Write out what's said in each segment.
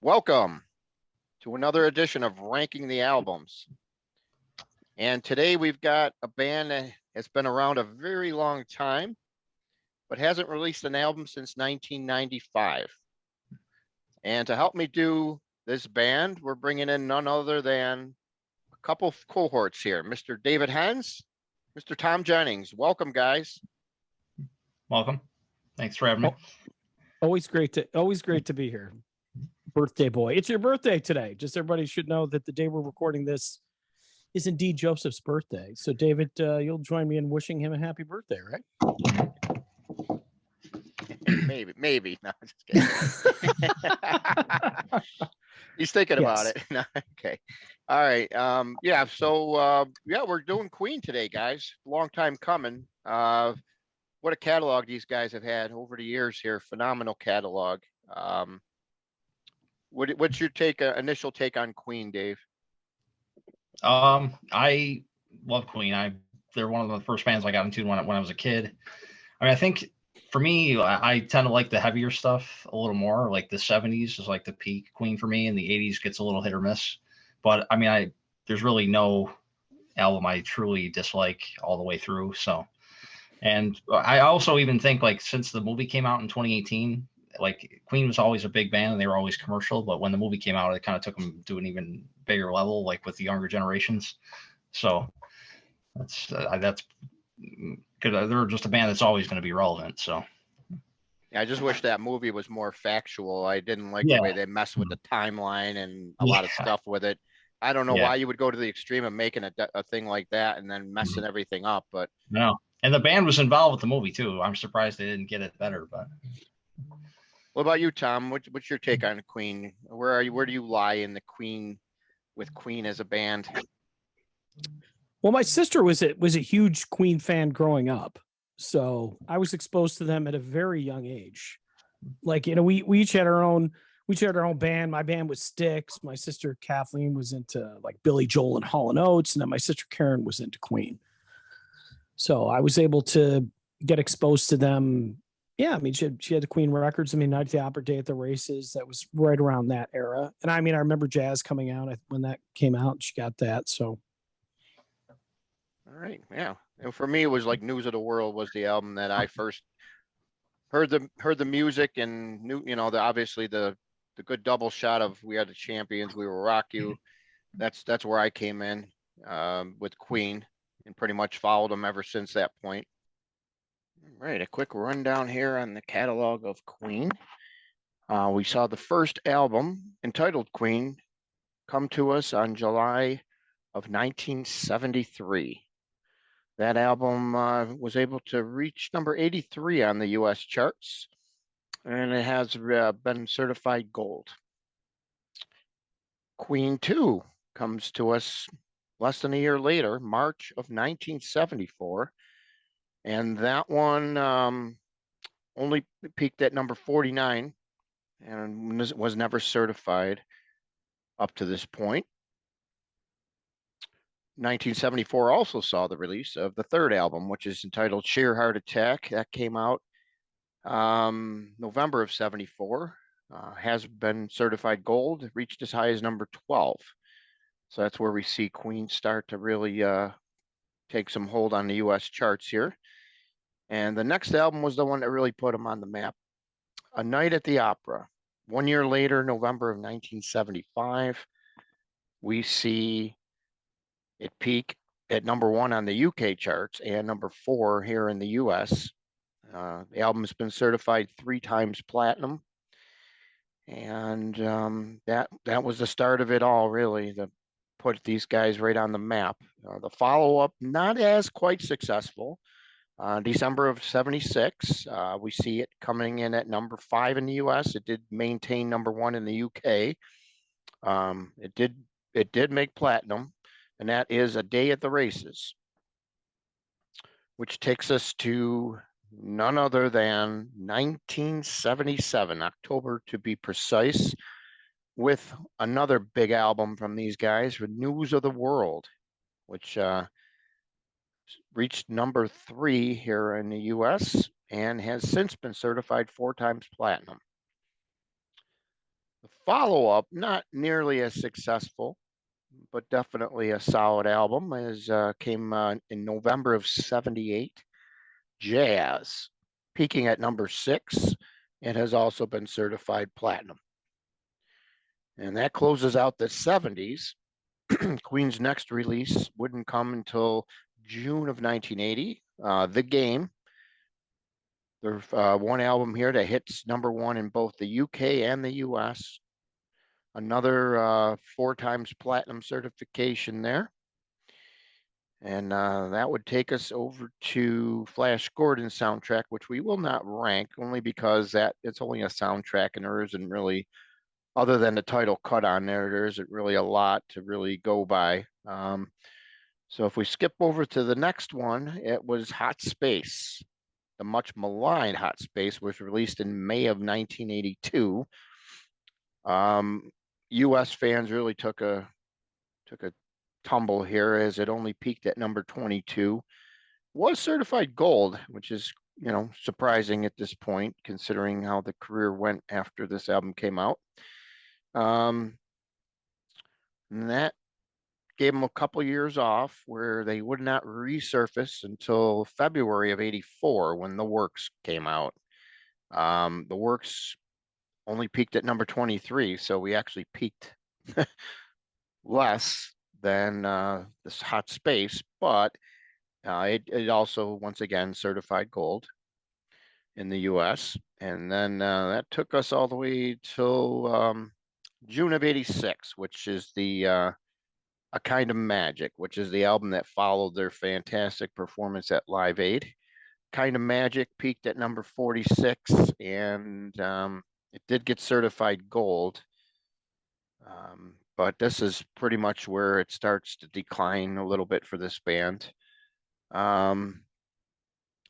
Welcome to another edition of Ranking the Albums. And today we've got a band that has been around a very long time, but hasn't released an album since 1995. And to help me do this band, we're bringing in none other than a couple of cohorts here, Mr. David Hens, Mr. Thom Jennings. Welcome, guys. Welcome. Thanks for having me. Always great to be here. Birthday boy. It's your birthday today. Just everybody should know that the day we're recording this is indeed Joseph's birthday. So David, you'll join me in wishing him a happy birthday, right? Maybe. No, just kidding. He's thinking about it. No, okay. All right. We're doing Queen today, guys. Long time coming. What a catalog these guys have had over the years here. Phenomenal catalog. What's your initial take on Queen, Dave? I love Queen. They're one of the first bands I got into when I was a kid. I mean, I think for me, I tend to like the heavier stuff a little more. Like the 70s is like the peak Queen for me, and the 80s gets a little hit or miss. But I mean, there's really no album I truly dislike all the way through. So, and I also even think like since the movie came out in 2018, like Queen was always a big band and they were always commercial, but when the movie came out, it kind of took them to an even bigger level, like with the younger generations. So that's because they're just a band that's always going to be relevant. So yeah, I just wish that movie was more factual. I didn't like the way they messed with the timeline and a lot of stuff with it. I don't know why you would go to the extreme of making a thing like that and then messing everything up. But no, and the band was involved with the movie too. I'm surprised they didn't get it better, but. What about you, Thom? What's your take on Queen? Where are you? Where do you lie in the Queen as a band? Well, my sister was a huge Queen fan growing up, so I was exposed to them at a very young age. Like, you know, we each had our own band. My band was Styx. My sister Kathleen was into like Billy Joel and Hall & Oates, and then my sister Karen was into Queen. So I was able to get exposed to them. Yeah, I mean, she had the Queen records. I mean, Night at the Opera, Day at the Races. That was right around that era. And I mean, I remember Jazz coming out when that came out. She got that. So, all right, yeah. And for me, it was like News of the World was the album that I first heard the music and knew, you know, obviously the good double shot of We Are the Champions, We Will Rock You. That's where I came in with Queen and pretty much followed them ever since that point. All right, a quick rundown here on the catalog of Queen. We saw the first album entitled Queen come to us on July of 1973. That album was able to reach number 83 on the U.S. charts, and it has been certified gold. Queen 2 comes to us less than a year later, March of 1974. And that one only peaked at number 49 and was never certified up to this point. 1974 also saw the release of the third album, which is entitled Sheer Heart Attack. That came out November of 74. Has been certified gold, reached as high as number 12. So that's where we see Queen start to really take some hold on the U.S. charts here. And the next album was the one that really put them on the map. A Night at the Opera. 1 year later, November of 1975, we see it peak at number 1 on the UK charts and number 4 here in the US. The album has been certified 3 times platinum. And that was the start of it all, really, to put these guys right on the map. The follow-up, not as quite successful. December of 76, we see it coming in at number 5 in the US. It did maintain number 1 in the UK. It did make platinum, and that is A Day at the Races, which takes us to none other than 1977, October to be precise, with another big album from these guys, with News of the World, which reached number 3 here in the US and has since been certified 4 times platinum. The follow-up, not nearly as successful, but definitely a solid album, is came in November of '78. Jazz, peaking at number 6, and has also been certified platinum. And that closes out the '70s. Queen's next release wouldn't come until June of 1980. The Game. There's one album here that hits number 1 in both the UK and the US. Another 4 times platinum certification there. And that would take us over to Flash Gordon's soundtrack, which we will not rank, only because that it's only a soundtrack and there isn't really, other than the title cut on there isn't really a lot to really go by. So if we skip over to the next one, it was Hot Space. The much maligned Hot Space was released in May of 1982. US fans really took a tumble here, as it only peaked at number 22. Was certified gold, which is, surprising at this point, considering how the career went after this album came out. And that gave them a couple years off, where they would not resurface until February of '84, when The Works came out. The Works only peaked at number 23, so we actually peaked less than this Hot Space, but it also, once again, certified gold in the US. And then that took us all the way till June of '86, which is the A Kind of Magic, which is the album that followed their fantastic performance at Live Aid. Kind of Magic peaked at number 46, and it did get certified gold. But this is pretty much where it starts to decline a little bit for this band. The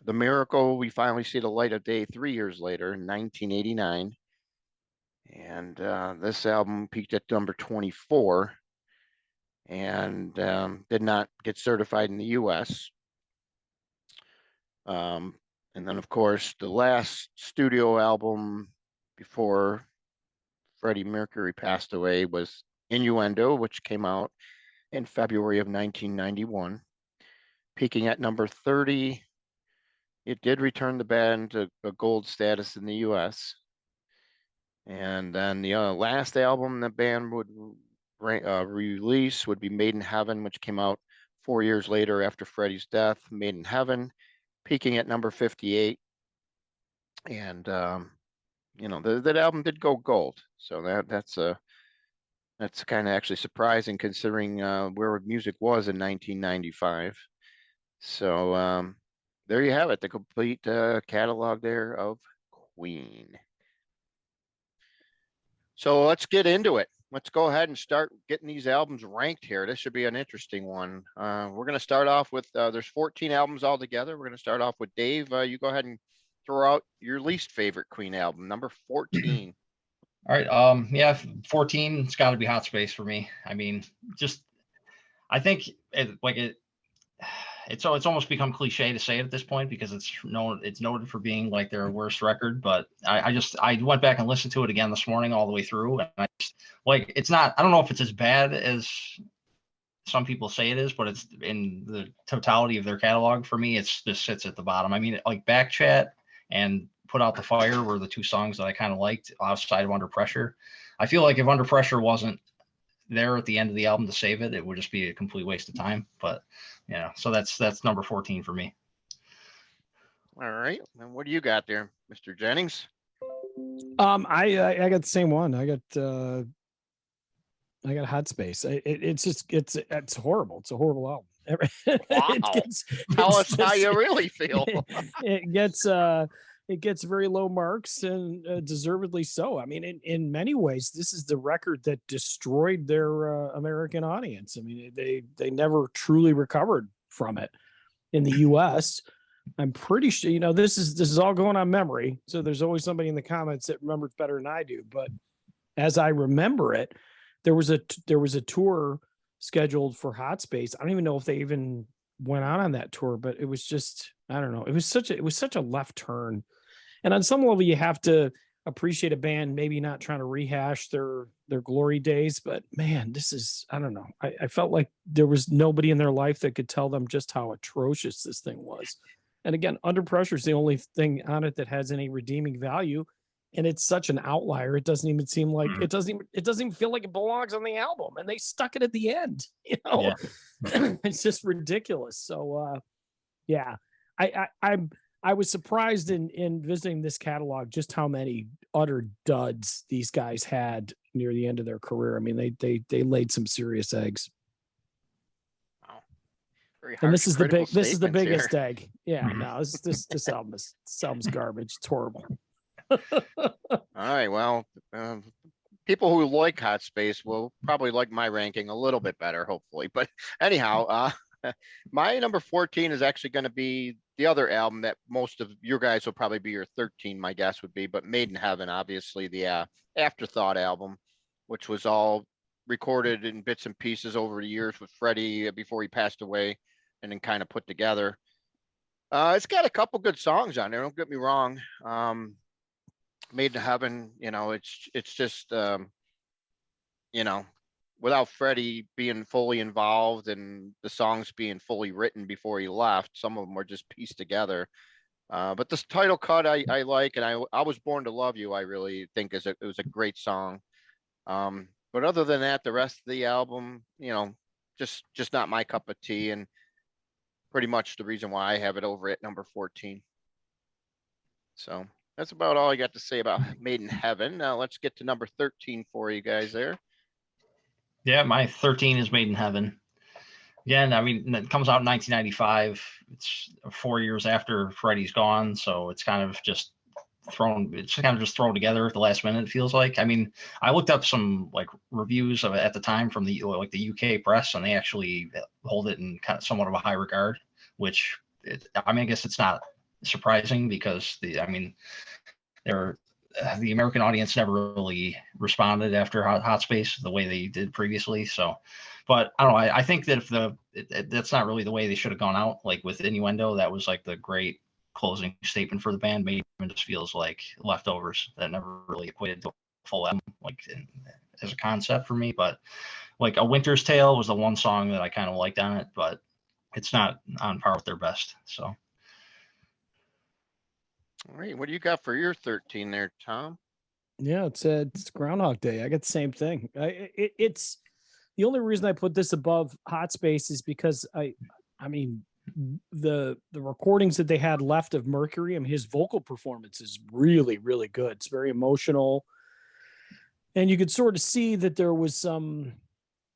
Miracle, we finally see the light of day 3 years later in 1989. And this album peaked at number 24 and did not get certified in the US. And then, of course, the last studio album before Freddie Mercury passed away was Innuendo, which came out in February of 1991, peaking at number 30. It did return the band to a gold status in the US. And then the last album the band would release would be Made in Heaven, which came out 4 years later after Freddie's death. Made in Heaven, peaking at number 58. And that album did go gold, so that's kind of actually surprising, considering where music was in 1995. So there you have it, the complete catalog there of Queen. So let's get into it. Let's go ahead and start getting these albums ranked here. This should be an interesting one. We're going to start off with, there's 14 albums altogether. We're going to start off with Dave. You go ahead and throw out your least favorite Queen album, number 14. All right. Yeah, 14, it's got to be Hot Space for me. I mean, I think it's almost become cliche to say it at this point, because it's noted for being like their worst record. But I went back and listened to it again this morning all the way through, and it's not, I don't know if it's as bad as some people say it is, but it's, in the totality of their catalog, for me, it's just sits at the bottom. I mean, like Back Chat and Put Out the Fire were the 2 songs that I kind of liked outside of Under Pressure. I feel like if Under Pressure wasn't there at the end of the album to save it, it would just be a complete waste of time. But so that's number 14 for me. All right, and what do you got there, Mr. Jennings? I got the same one. I got Hot Space. It's horrible. It's a horrible album. Wow. Tell us how you really feel. It gets very low marks, and deservedly so. I mean, in many ways, this is the record that destroyed their American audience. I mean, they never truly recovered from it in the US. I'm pretty sure, this is all going on memory. So there's always somebody in the comments that remembers better than I do. But as I remember it, there was a tour scheduled for Hot Space. I don't even know if they even went on that tour, but it was just, I don't know. It was such a left turn. And on some level, you have to appreciate a band maybe not trying to rehash their glory days, but man, this is, I don't know. I felt like there was nobody in their life that could tell them just how atrocious this thing was. And again, Under Pressure is the only thing on it that has any redeeming value. And it's such an outlier. It doesn't even seem like it doesn't even feel like it belongs on the album. And they stuck it at the end, you know. Yeah. It's just ridiculous. So yeah. I was surprised in visiting this catalog just how many utter duds these guys had near the end of their career. I mean, they laid some serious eggs. Wow. Very And this harsh, is the critical this is the statements biggest here. egg. Yeah, no, this album's garbage. It's horrible. All right, well, people who like Hot Space will probably like my ranking a little bit better, hopefully. But anyhow, my number 14 is actually going to be the other album that most of your guys will probably be your 13, my guess would be, but Made in Heaven, obviously the Afterthought album, which was all recorded in bits and pieces over the years with Freddie before he passed away, and then kind of put together. It's got a couple good songs on there, don't get me wrong. Made in Heaven, it's just without Freddie being fully involved and the songs being fully written before he left, some of them were just pieced together. But this title cut I like, and I Was Born to Love You, I really think it was a great song. But other than that, the rest of the album, just not my cup of tea, and pretty much the reason why I have it over at number 14. So that's about all I got to say about Made in Heaven. Now let's get to number 13 for you guys there. Yeah, my 13 is Made in Heaven. Again, I mean, it comes out in 1995. It's 4 years after Freddie's gone, so it's kind of just thrown together at the last minute, it feels like. I mean, I looked up some like reviews of it at the time from the UK press, and they actually hold it in kind of somewhat of a high regard, which I guess it's not surprising because the American audience never really responded after Hot Space the way they did previously. So, but I don't know. I think that if that's not really the way they should have gone out. Like with Innuendo, that was like the great closing statement for the band. Maybe it just feels like leftovers that never really equated to a full album, as a concept for me. But like A Winter's Tale was the one song that I kind of liked on it, but it's not on par with their best. So. All right, what do you got for your 13 there, Tom? Yeah, it's Groundhog Day. I got the same thing. It's the only reason I put this above Hot Space is because I mean the recordings that they had left of Mercury, I mean his vocal performance is really, really good. It's very emotional, and you could sort of see that there was some.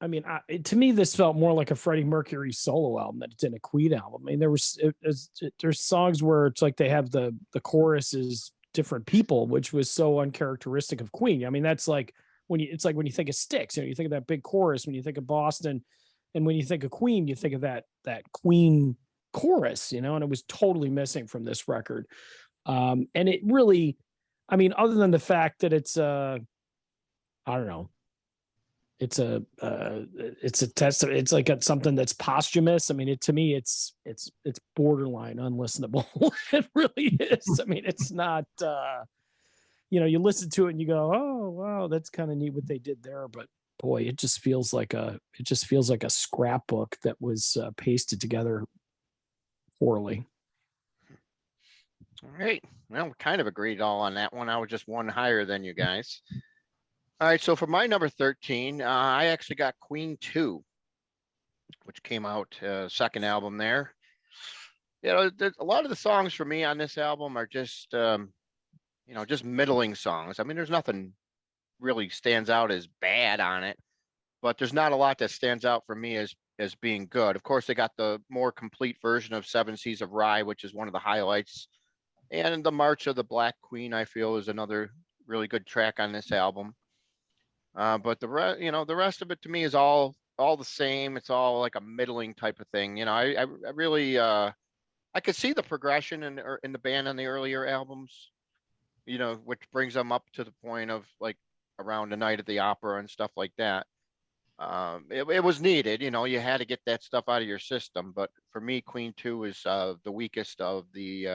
I mean, to me, this felt more like a Freddie Mercury solo album than it did a Queen album. I mean, there's songs where it's like they have the chorus is different people, which was so uncharacteristic of Queen. I mean, that's like when you think of Styx, you think of that big chorus when you think of Boston, and when you think of Queen, you think of that Queen chorus, and it was totally missing from this record. And it really, I mean, other than the fact that it's I don't know. It's a test. It's like something that's posthumous. I mean, to me, it's borderline unlistenable. It really is. I mean, it's not. You listen to it and you go, "Oh, wow, that's kind of neat what they did there." But boy, it just feels like a scrapbook that was pasted together poorly. All right, well, we kind of agreed all on that one. I was just one higher than you guys. All right, so for my number 13, I actually got Queen 2, which came out second album there. A lot of the songs for me on this album are just, just middling songs. I mean, there's nothing really stands out as bad on it, but there's not a lot that stands out for me as being good. Of course, they got the more complete version of Seven Seas of Rye, which is one of the highlights. And the March of the Black Queen, I feel, is another really good track on this album. But the rest of it to me is all the same. It's all like a middling type of thing. I really I could see the progression in the band on the earlier albums, which brings them up to the point of like around the Night at the Opera and stuff like that. It was needed, you had to get that stuff out of your system. But for me, Queen 2 is the weakest of the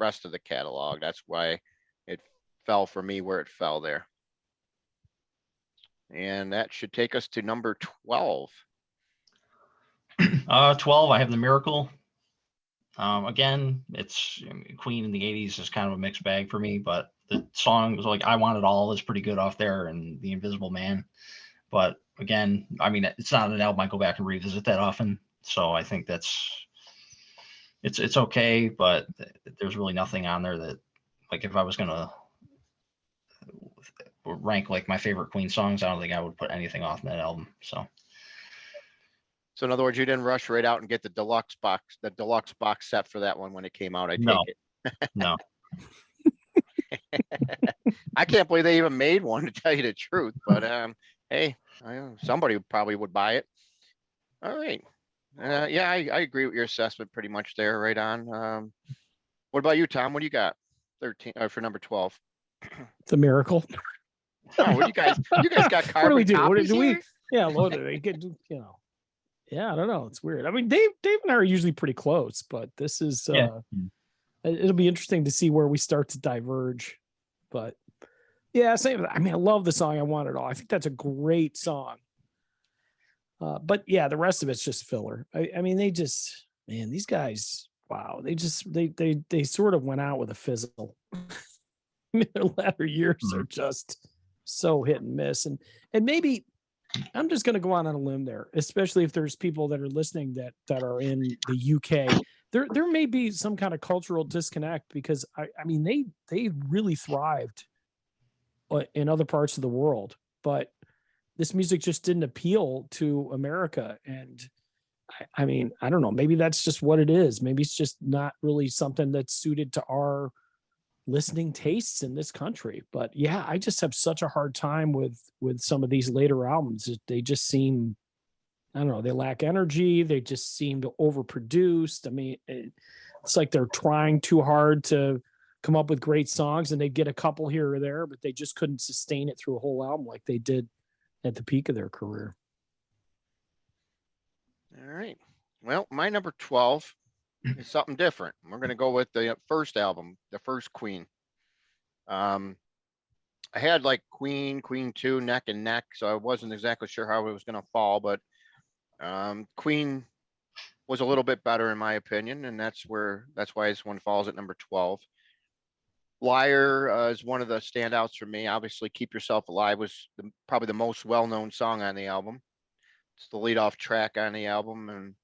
rest of the catalog. That's why it fell for me where it fell there. And that should take us to number 12. 12, I have The Miracle. Again, it's Queen in the 80s is kind of a mixed bag for me, but the song was like I Want It All is pretty good off there, and The Invisible Man. But again, I mean, it's not an album I go back and revisit that often. So I think it's okay, but there's really nothing on there that, like, if I was gonna rank like my favorite Queen songs, I don't think I would put anything off that album. So in other words, you didn't rush right out and get the deluxe box set for that one when it came out. I no, take it. no. I can't believe they even made one, to tell you the truth. But hey, somebody probably would buy it. All right. Yeah, I agree with your assessment pretty much there. Right on. What about you, Tom? What do you got? 13 for number 12. The Miracle. Oh, what do you guys? You guys got carbon What do we do? copies here? Yeah, what do they get? Yeah, I don't know. It's weird. I mean, Dave and I are usually pretty close, but this is it'll be interesting to see where we start to diverge. But yeah, same. I mean, I love the song "I Want It All." I think that's a great song. But yeah, the rest of it's just filler. I mean, these guys, wow, they sort of went out with a fizzle. Their latter years are just so hit and miss, and maybe I'm just going to go on a limb there, especially if there's people that are listening that are in the UK. There may be some kind of cultural disconnect, because I mean they really thrived in other parts of the world, but this music just didn't appeal to America. And I mean, I don't know, maybe that's just what it is. Maybe it's just not really something that's suited to our listening tastes in this country. But yeah, I just have such a hard time with some of these later albums. They just seem, I don't know, they lack energy. They just seem to overproduced. I mean, it's like they're trying too hard to come up with great songs, and they get a couple here or there, but they just couldn't sustain it through a whole album like they did at the peak of their career. All right. Well, my number 12 is something different. We're going to go with the first album, the first Queen. I had like Queen 2 neck and neck, so I wasn't exactly sure how it was going to fall, but Queen was a little bit better in my opinion, and that's why this one falls at number 12. Liar is one of the standouts for me. Obviously, Keep Yourself Alive was probably the most well-known song on the album. It's the lead-off track on the album, and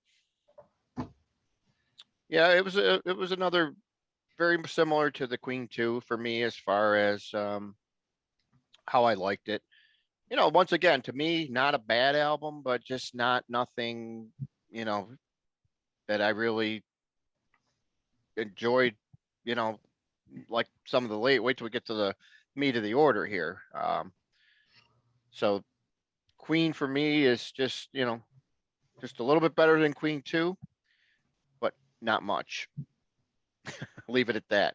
yeah, it was another very similar to the Queen 2 for me as far as how I liked it. You know, once again, to me, not a bad album, but just nothing, you know, that I really enjoyed, you know, like some of the wait till we get to the meat of the order here. So Queen for me is just, you know, just a little bit better than Queen 2, but not much. Leave it at that.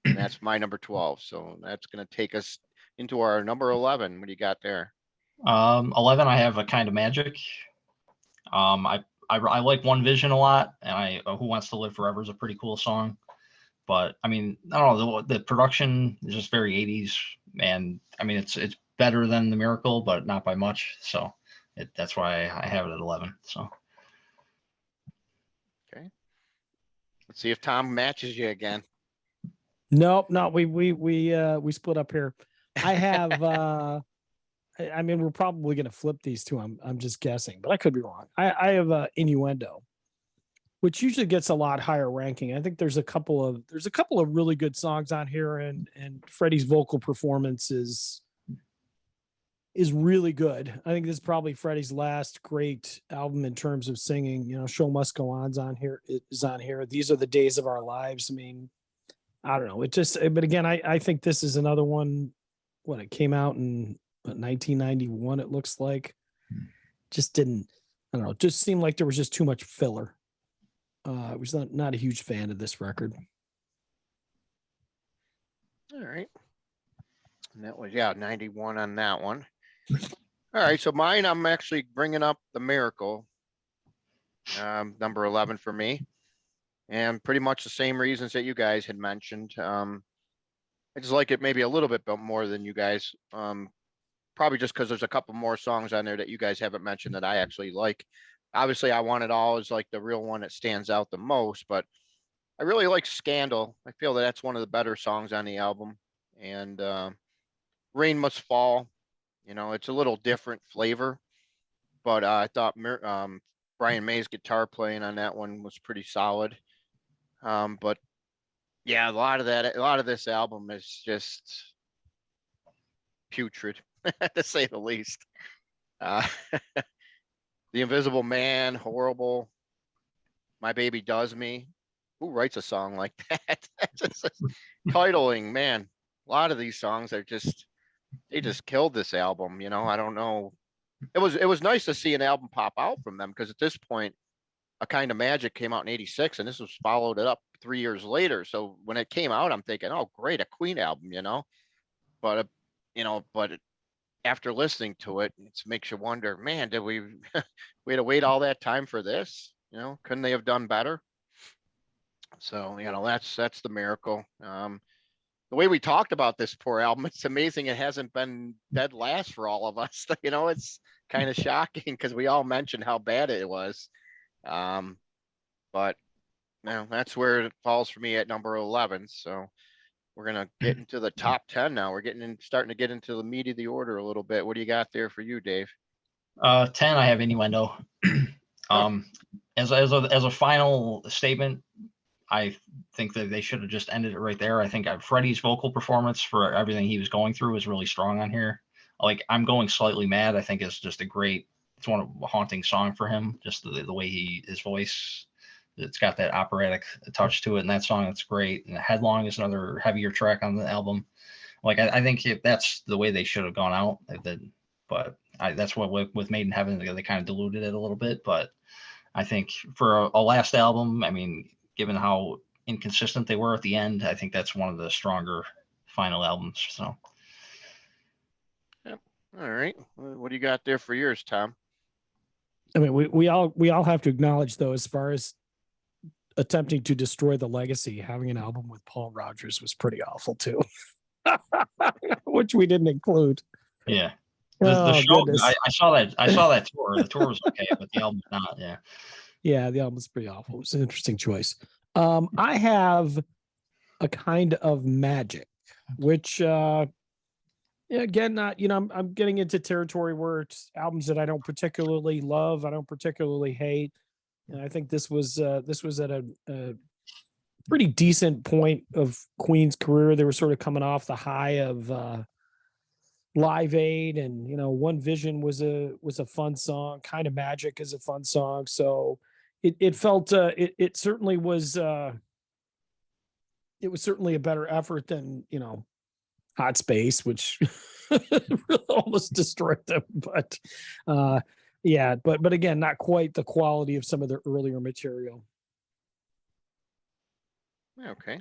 And that's my number 12. So that's going to take us into our number 11. What do you got there? 11, I have A Kind of Magic. I like One Vision a lot, and Who Wants to Live Forever is a pretty cool song. But I mean, I don't know, the production is just very 80s, and I mean it's better than The Miracle, but not by much. So that's why I have it at 11. So okay, let's see if Tom matches you again. Nope, no, we split up here. I have I mean, we're probably going to flip these two. I'm just guessing, but I could be wrong. I have Innuendo, which usually gets a lot higher ranking. I think there's a couple of really good songs on here, and Freddie's vocal performance is really good. I think this is probably Freddie's last great album in terms of singing. You know, Show Must Go On's on here. It is on here. These Are the Days of Our Lives. I mean, I don't know. But again, I think this is another one. When it came out in 1991, it looks like. Just didn't, I don't know. It just seemed like there was just too much filler. I was not a huge fan of this record. All right. And that was, 91 on that one. All right. So mine, I'm actually bringing up The Miracle, number 11 for me. And pretty much the same reasons that you guys had mentioned. I just like it maybe a little bit more than you guys. Probably just because there's a couple more songs on there that you guys haven't mentioned that I actually like. Obviously, I Want It All is like the real one that stands out the most, but I really like Scandal. I feel that that's one of the better songs on the album. And Rain Must Fall, it's a little different flavor, but I thought Brian May's guitar playing on that one was pretty solid. But yeah, a lot of this album is just putrid, to say the least. Uh, The Invisible Man, Horrible, My Baby Does Me. Who writes a song like that? Just titling, man. A lot of these songs are they just killed this album. I don't know. It was nice to see an album pop out from them because at this point, A Kind of Magic came out in '86, and this was followed it up 3 years later. So when it came out, I'm thinking, oh, great, a Queen album. But after listening to it, it makes you wonder, man, did we we had to wait all that time for this? Couldn't they have done better? So, that's the miracle. The way we talked about this poor album, it's amazing it hasn't been dead last for all of us. It's kind of shocking because we all mentioned how bad it was. But that's where it falls for me at number 11. So we're gonna get into the top 10 now. We're starting to get into the meat of the order a little bit. What do you got there for you, Dave? 10, I have Innuendo. As a final statement, I think that they should have just ended it right there. I think Freddie's vocal performance for everything he was going through was really strong on here. Like, I'm Going Slightly Mad, I think is just it's one of a haunting song for him. Just the way his voice, it's got that operatic touch to it. And that song, it's great. And Headlong is another heavier track on the album. Like, I think that's the way they should have gone out. But that's what with Made in Heaven, they kind of diluted it a little bit. But I think for a last album, I mean, given how inconsistent they were at the end, I think that's one of the stronger final albums. So, Yep. All right. What do you got there for yours, Tom? I mean, we all have to acknowledge, though, as far as attempting to destroy the legacy, having an album with Paul Rodgers was pretty awful too, which we didn't include. Yeah. The show, I saw that tour. The tour was okay, but the album's not. Yeah. Yeah, the album's pretty awful. It was an interesting choice. I have A Kind of Magic, which again, not I'm getting into territory where it's albums that I don't particularly love, I don't particularly hate. And I think this was at a pretty decent point of Queen's career. They were sort of coming off the high of Live Aid, and One Vision was a fun song. Kind of Magic is a fun song. So it felt it certainly was it was certainly a better effort than Hot Space, which almost destroyed them. But yeah, but again, not quite the quality of some of their earlier material. Okay.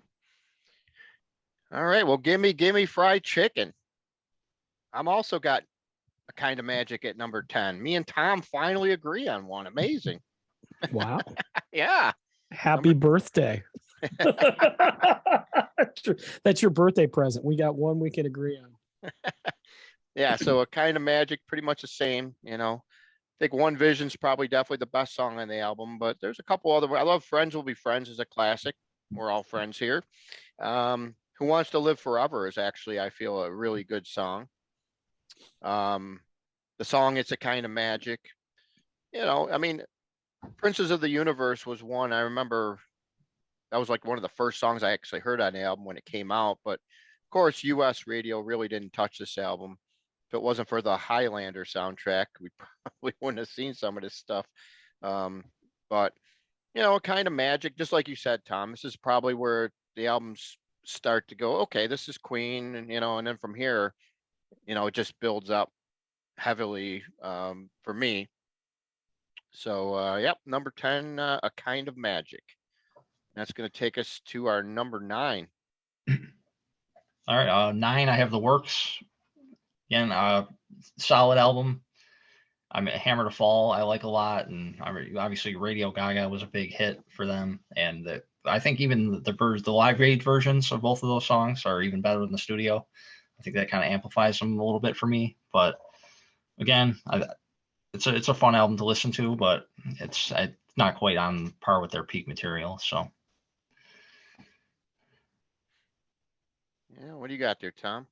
All right. Well, give me Fried Chicken. I'm also got A Kind of Magic at number 10. Me and Tom finally agree on one. Amazing. Wow. Yeah. Happy birthday. That's your birthday present. We got one we can agree on. Yeah. So A Kind of Magic, pretty much the same. I think One Vision's probably definitely the best song on the album, but there's a couple other. I love Friends Will Be Friends is a classic. We're all friends here. Who Wants to Live Forever is actually, I feel, a really good song. The song It's a Kind of Magic. I mean, Princes of the Universe was one. I remember that was like one of the first songs I actually heard on the album when it came out. But of course, US radio really didn't touch this album. If it wasn't for the Highlander soundtrack, we probably wouldn't have seen some of this stuff. But A Kind of Magic, just like you said, Tom, this is probably where the albums start to go, okay, this is Queen, and and then from here, it just builds up heavily for me. So yep, number 10, A Kind of Magic. That's going to take us to our number 9. All right, 9, I have The Works. Again, solid album. I mean, Hammer to Fall, I like a lot, and obviously Radio Gaga was a big hit for them, and I think even the live aid versions of both of those songs are even better than the studio. I think that kind of amplifies them a little bit for me. But again, it's a fun album to listen to, but it's not quite on par with their peak material. So Yeah, what do you got there, Tom?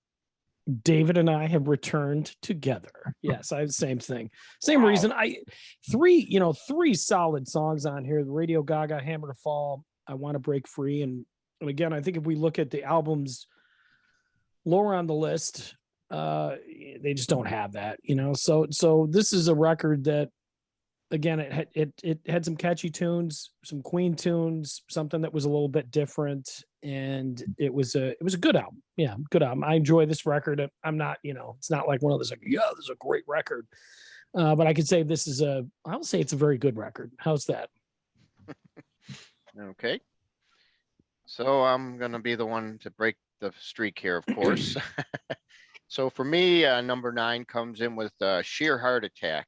David and I have returned together. Yes, I have the same thing. Same Wow. reason. Three solid songs on here. The Radio Gaga, Hammer to Fall, I Want to Break Free. And again, I think if we look at the albums lower on the list, they just don't have that, So this is a record that, again, it had some catchy tunes, some Queen tunes, something that was a little bit different, and it was a good album. Yeah, good album. I enjoy this record. I'm not, it's not like one of those like, yeah, this is a great record. But I could say I'll say it's a very good record. How's that? Okay. So I'm gonna be the one to break the streak here, of course. So for me, number 9 comes in with Sheer Heart Attack,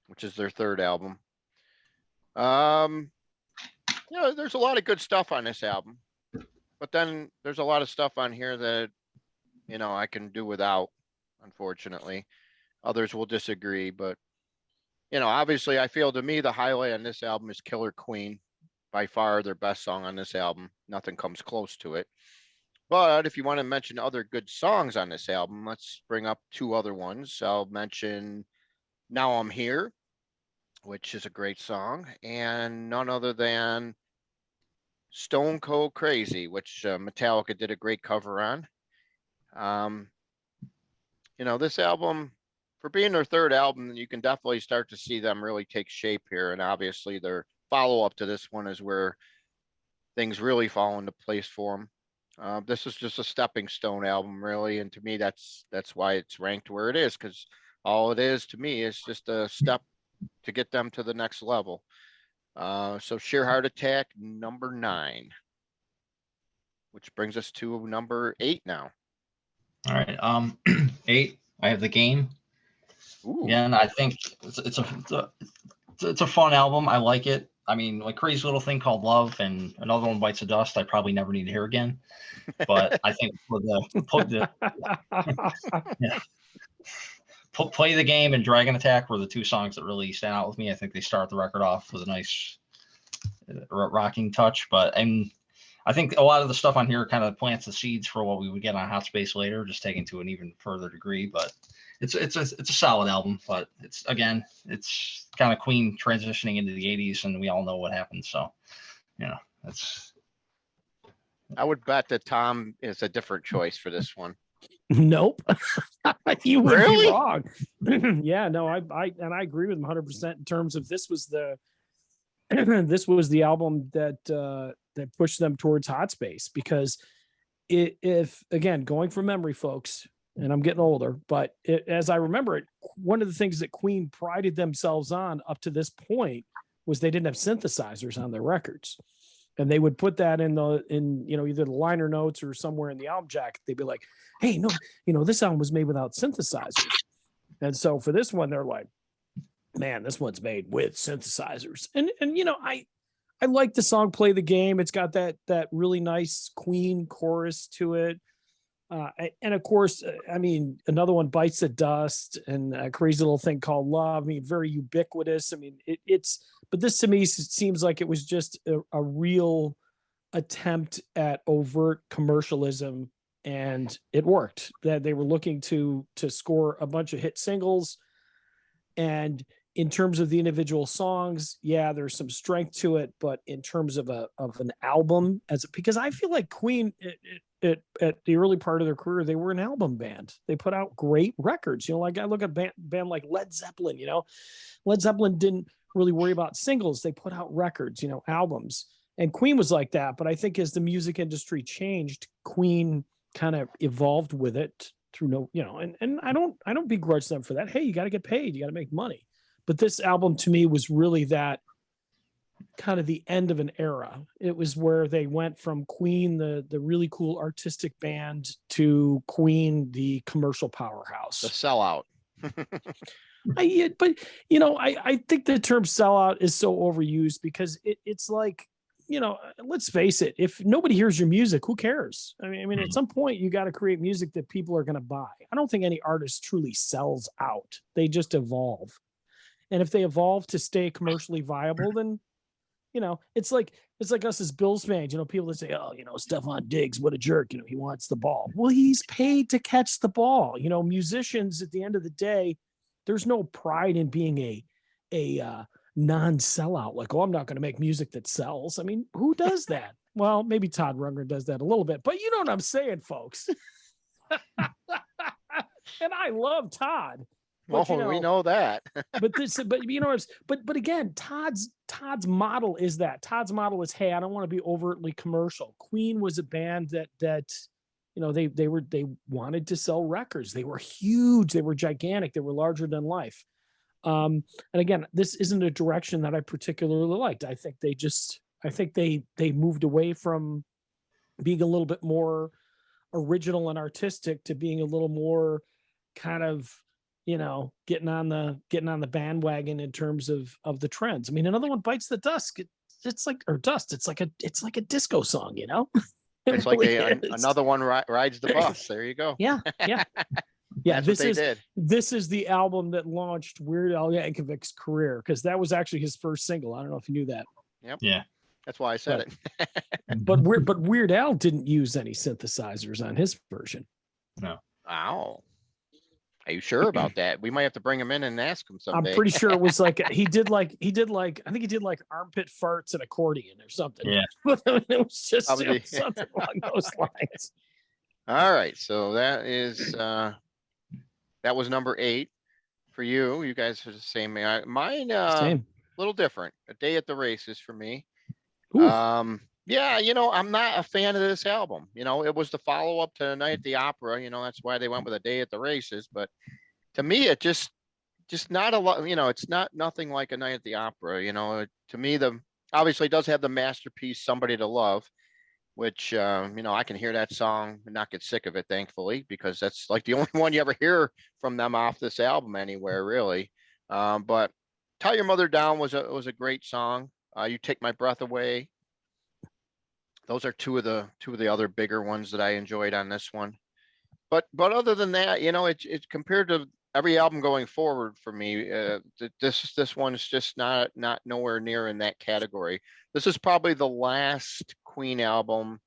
which is their third album. There's a lot of good stuff on this album, but then there's a lot of stuff on here that, I can do without, unfortunately. Others will disagree, but, obviously I feel, to me, the highlight on this album is Killer Queen, by far their best song on this album. Nothing comes close to it. But if you want to mention other good songs on this album, let's bring up 2 other ones. I'll mention Now I'm Here, which is a great song, and none other than Stone Cold Crazy, which Metallica did a great cover on. This album, for being their third album, you can definitely start to see them really take shape here. And obviously their follow-up to this one is where things really fall into place for them. This is just a stepping stone album, really. And to me, that's why it's ranked where it is, because all it is to me is just a step to get them to the next level. So Sheer Heart Attack, number 9, which brings us to number 8 now. all right, 8. I have The Game. Ooh. Again, I think it's a fun album. I like it. I mean, like Crazy Little Thing Called Love and Another One Bites the Dust, I probably never need to hear again. But I think for Play the Game and Dragon Attack were the 2 songs that really stand out with me. I think they start the record off with a nice rocking touch. And I think a lot of the stuff on here kind of plants the seeds for what we would get on Hot Space later, just taken to an even further degree. But it's a solid album. But it's kind of Queen transitioning into the 80s, and we all know what happened. So, I would bet that Tom is a different choice for this one. Nope. You would Really? be wrong. Yeah, no, I agree with him 100% in terms of this was the album that pushed them towards Hot Space, because if again, going from memory, folks, and I'm getting older, but as I remember it, one of the things that Queen prided themselves on up to this point was they didn't have synthesizers on their records. And they would put that in either the liner notes or somewhere in the album jacket. They'd be like, hey, no, this album was made without synthesizers. And so for this one, they're like, man, this one's made with synthesizers. And I like the song Play the Game. It's got that really nice Queen chorus to it. And of course, Another One Bites the Dust and A Crazy Little Thing Called Love. I mean, very ubiquitous. I mean, but this to me seems like it was just a real attempt at overt commercialism, and it worked. That they were looking to score a bunch of hit singles. And in terms of the individual songs, yeah, there's some strength to it, but in terms of an album, because I feel like Queen at the early part of their career, they were an album band. They put out great records. Like I look at a band like Led Zeppelin. Led Zeppelin didn't really worry about singles. They put out records, albums. And Queen was like that. But I think as the music industry changed, Queen kind of evolved with it through and I don't begrudge them for that. Hey, you got to get paid. You got to make money. But this album to me was really that kind of the end of an era. It was where they went from Queen, the really cool artistic band, to Queen, the commercial powerhouse. The sellout. But you know, I think the term sellout is so overused because it's like, you know, let's face it, if nobody hears your music, who cares? I mean, at some point you got to create music that people are going to buy. I don't think any artist truly sells out. They just evolve. And if they evolve to stay commercially viable, then, you know, it's like us as Bills fans, you know, people that say, oh, you know, Stephon Diggs, what a jerk, you know, he wants the ball. Well, he's paid to catch the ball. You know, musicians at the end of the day, there's no pride in being a non-sellout. Like, oh, I'm not going to make music that sells. I mean, who does that? Well, maybe Todd Rundgren does that a little bit, but you know what I'm saying, folks. And I love Todd. But, Well, we know that. but you know, but again, Todd's model is that. Todd's model is, hey, I don't want to be overtly commercial. Queen was a band that you know, they wanted to sell records. They were huge. They were gigantic. They were larger than life. And again, this isn't a direction that I particularly liked. I think they moved away from being a little bit more original and artistic to being a little more kind of, you know, getting on the bandwagon in terms of the trends. I mean, another one, Bites the Dust. It's like a disco song, you know. It's really like another one rides the bus. There you go. Yeah. That's what they did. This is the album that launched Weird Al Yankovic's career, because that was actually his first single. I don't know if you knew that. Yep. Yeah. That's why I said it. but Weird Al didn't use any synthesizers on his version. No. Wow. Are you sure about that? We might have to bring him in and ask him someday. I'm pretty sure it was like he did like I think he did like armpit farts and accordion or something. Yeah. It was just something along those lines. All right. So that is that was number 8 for you. You guys are the same. Mine Same. a little different. A Day at the Races for me. Ooh. Yeah, you know, I'm not a fan of this album. You know, it was the follow-up to Night at the Opera. You know, that's why they went with A Day at the Races. But to me, it just not a lot. You know, it's nothing like A Night at the Opera. You know, to me, obviously does have the masterpiece Somebody to Love, which you know, I can hear that song and not get sick of it, thankfully, because that's like the only one you ever hear from them off this album anywhere, really. But Tie Your Mother Down was a great song. You Take My Breath Away. Those are two of the other bigger ones that I enjoyed on this one. But other than that, you know, it's compared to every album going forward for me. This one's just not nowhere near in that category. This is probably the last Queen album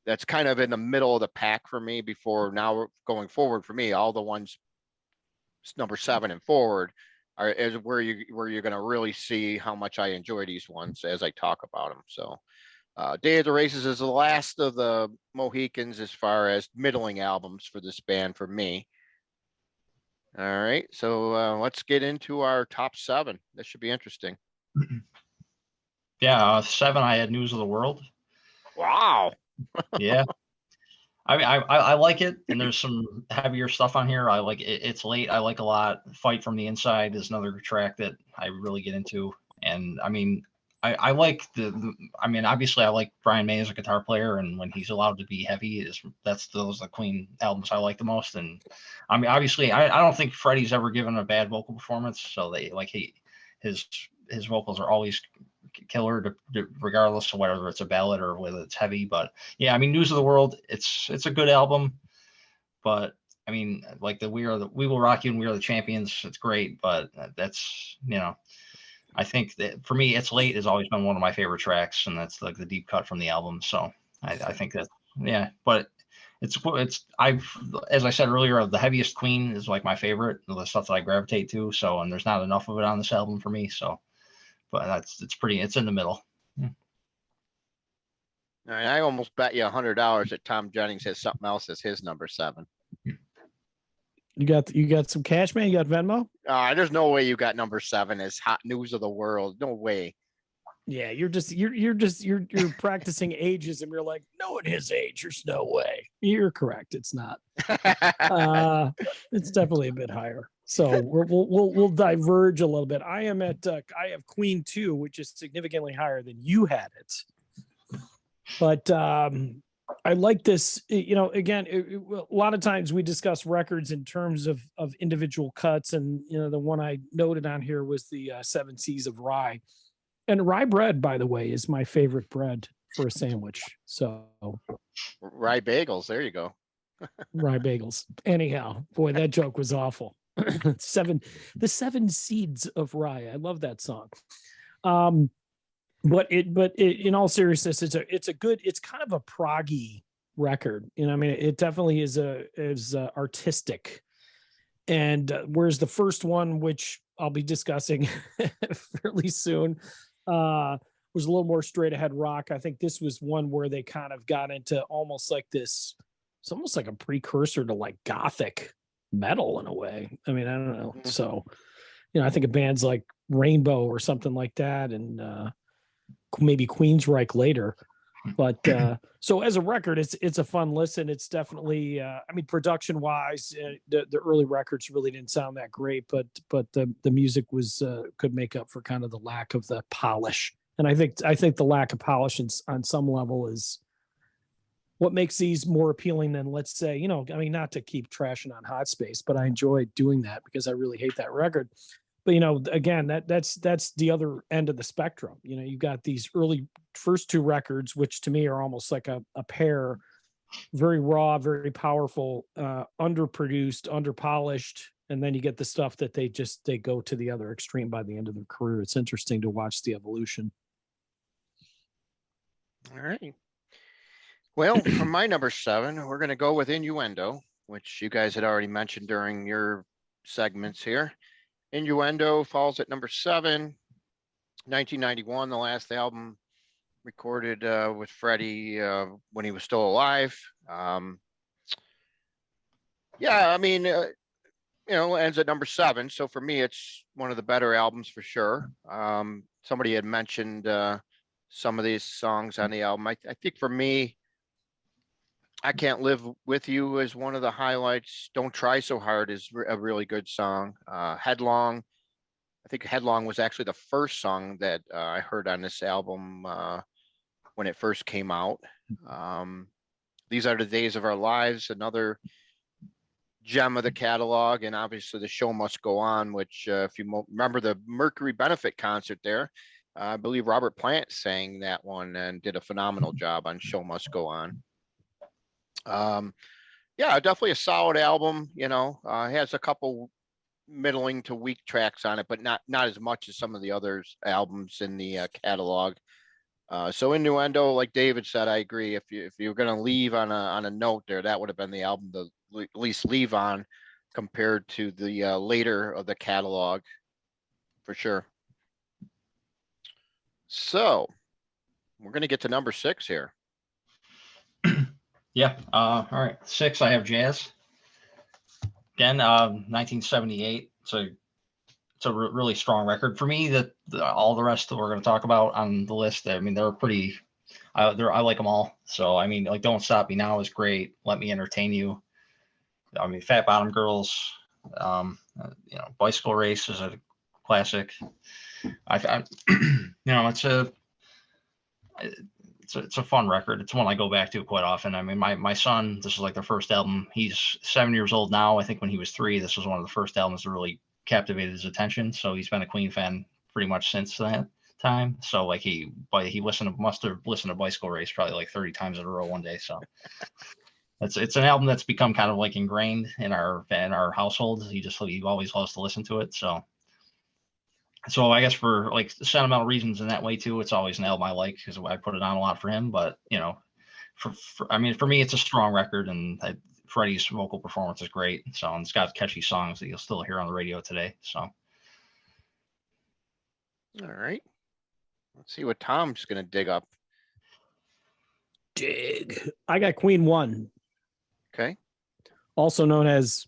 that's kind of in the middle of the pack for me. Before now going forward for me, all the ones number 7 and forward is where you're going to really see how much I enjoy these ones as I talk about them. So. Day of the Races is the last of the Mohicans as far as middling albums for this band for me. All right, so let's get into our top 7. This should be interesting. Yeah, 7. I had News of the World. Wow. Yeah. I mean, I like it, and there's some heavier stuff on here. I like it. It's late. I like a lot. Fight from the Inside is another track that I really get into, and I mean. I like I mean, obviously I like Brian May as a guitar player, and when he's allowed to be heavy, those are the Queen albums I like the most. And I mean, obviously I don't think Freddie's ever given a bad vocal performance. So his vocals are always killer regardless of whether it's a ballad or whether it's heavy. But yeah, I mean, News of the World, it's a good album, but I mean, like We Will Rock You and We Are the Champions, it's great, but that's, you know, I think that for me, It's Late has always been one of my favorite tracks, and that's like the deep cut from the album. So I think that, yeah, but it's as I said earlier, the heaviest Queen is like my favorite, the stuff that I gravitate to. So, and there's not enough of it on this album for me. So, but it's in the middle. All right, I almost bet you $100 that Thom Jennings has something else as his number 7. You got some cash, man? You got Venmo? There's no way you got number 7 as Hot News of the World. No way. Yeah, you're practicing ages, and you're like, no, at his age, there's no way. You're correct. It's not. It's definitely a bit higher. So we'll diverge a little bit. I have Queen 2, which is significantly higher than you had it. But I like this. Again, a lot of times we discuss records in terms of individual cuts, and the one I noted on here was the Seven Seas of Rye, and rye bread, by the way, is my favorite bread for a sandwich. So Rye bagels. There you go. rye bagels. Anyhow, boy, that joke was awful. The seven seeds of rye. I love that song. But in all seriousness, it's kind of a proggy record. I mean, it definitely is artistic. And whereas the first one, which I'll be discussing fairly soon, was a little more straight ahead rock. I think this was one where they kind of got into almost like this. It's almost like a precursor to like gothic metal in a way. I mean, I don't know. Mhm. So, I think of bands like Rainbow or something like that, and maybe Queensryche later. But so as a record, it's a fun listen. It's definitely, I mean, production wise, the early records really didn't sound that great, but the music was could make up for kind of the lack of the polish. And I think the lack of polish on some level is what makes these more appealing than, let's say, I mean, not to keep trashing on Hot Space, but I enjoy doing that because I really hate that record. But again, that's the other end of the spectrum. You've got these early first two records, which to me are almost like a pair, very raw, very powerful, underproduced, underpolished, and then you get the stuff that they go to the other extreme by the end of their career. It's interesting to watch the evolution. All right. Well, for my number 7, we're going to go with Innuendo, which you guys had already mentioned during your segments here. Innuendo falls at number 7, 1991, the last album recorded with Freddie when he was still alive. Yeah, I mean, ends at number 7. So for me, it's one of the better albums for sure. Somebody had mentioned some of these songs on the album. I think for me, I Can't Live With You is one of the highlights. Don't Try So Hard is a really good song. Headlong. I think Headlong was actually the first song that I heard on this album when it first came out. These Are the Days of Our Lives, another gem of the catalog, and obviously The Show Must Go On, which if you remember the Mercury benefit concert there, I believe Robert Plant sang that one and did a phenomenal job on Show Must Go On. Yeah, definitely a solid album. Has a couple middling to weak tracks on it, but not as much as some of the other albums in the catalog. So Innuendo, like David said, I agree. If you're going to leave on a note there, that would have been the album to at least leave on, compared to the later of the catalog, for sure. So we're going to get to number 6 here. Yeah. All right. 6, I have Jazz. Again, 1978. It's a really strong record for me. All the rest that we're going to talk about on the list, I mean, they're pretty. I like them all. So I mean, like Don't Stop Me Now is great. Let Me Entertain You. I mean, Fat Bottom Girls. Bicycle Race is a classic. It's a fun record. It's one I go back to quite often. I mean, my son, this is like their first album. He's 7 years old now. I think when he was 3, this was one of the first albums that really captivated his attention. So he's been a Queen fan pretty much since that time. So like he must have listened to Bicycle Race probably like 30 times in a row one day. So it's an album that's become kind of like ingrained in our household. He always loves to listen to it. So I guess for like sentimental reasons in that way too, it's always an album I like because I put it on a lot for him. But for me, it's a strong record, and Freddie's vocal performance is great. So, and it's got catchy songs that you'll still hear on the radio today. So, all right, let's see what Tom's going to dig up. I got Queen 1. Okay. Also known as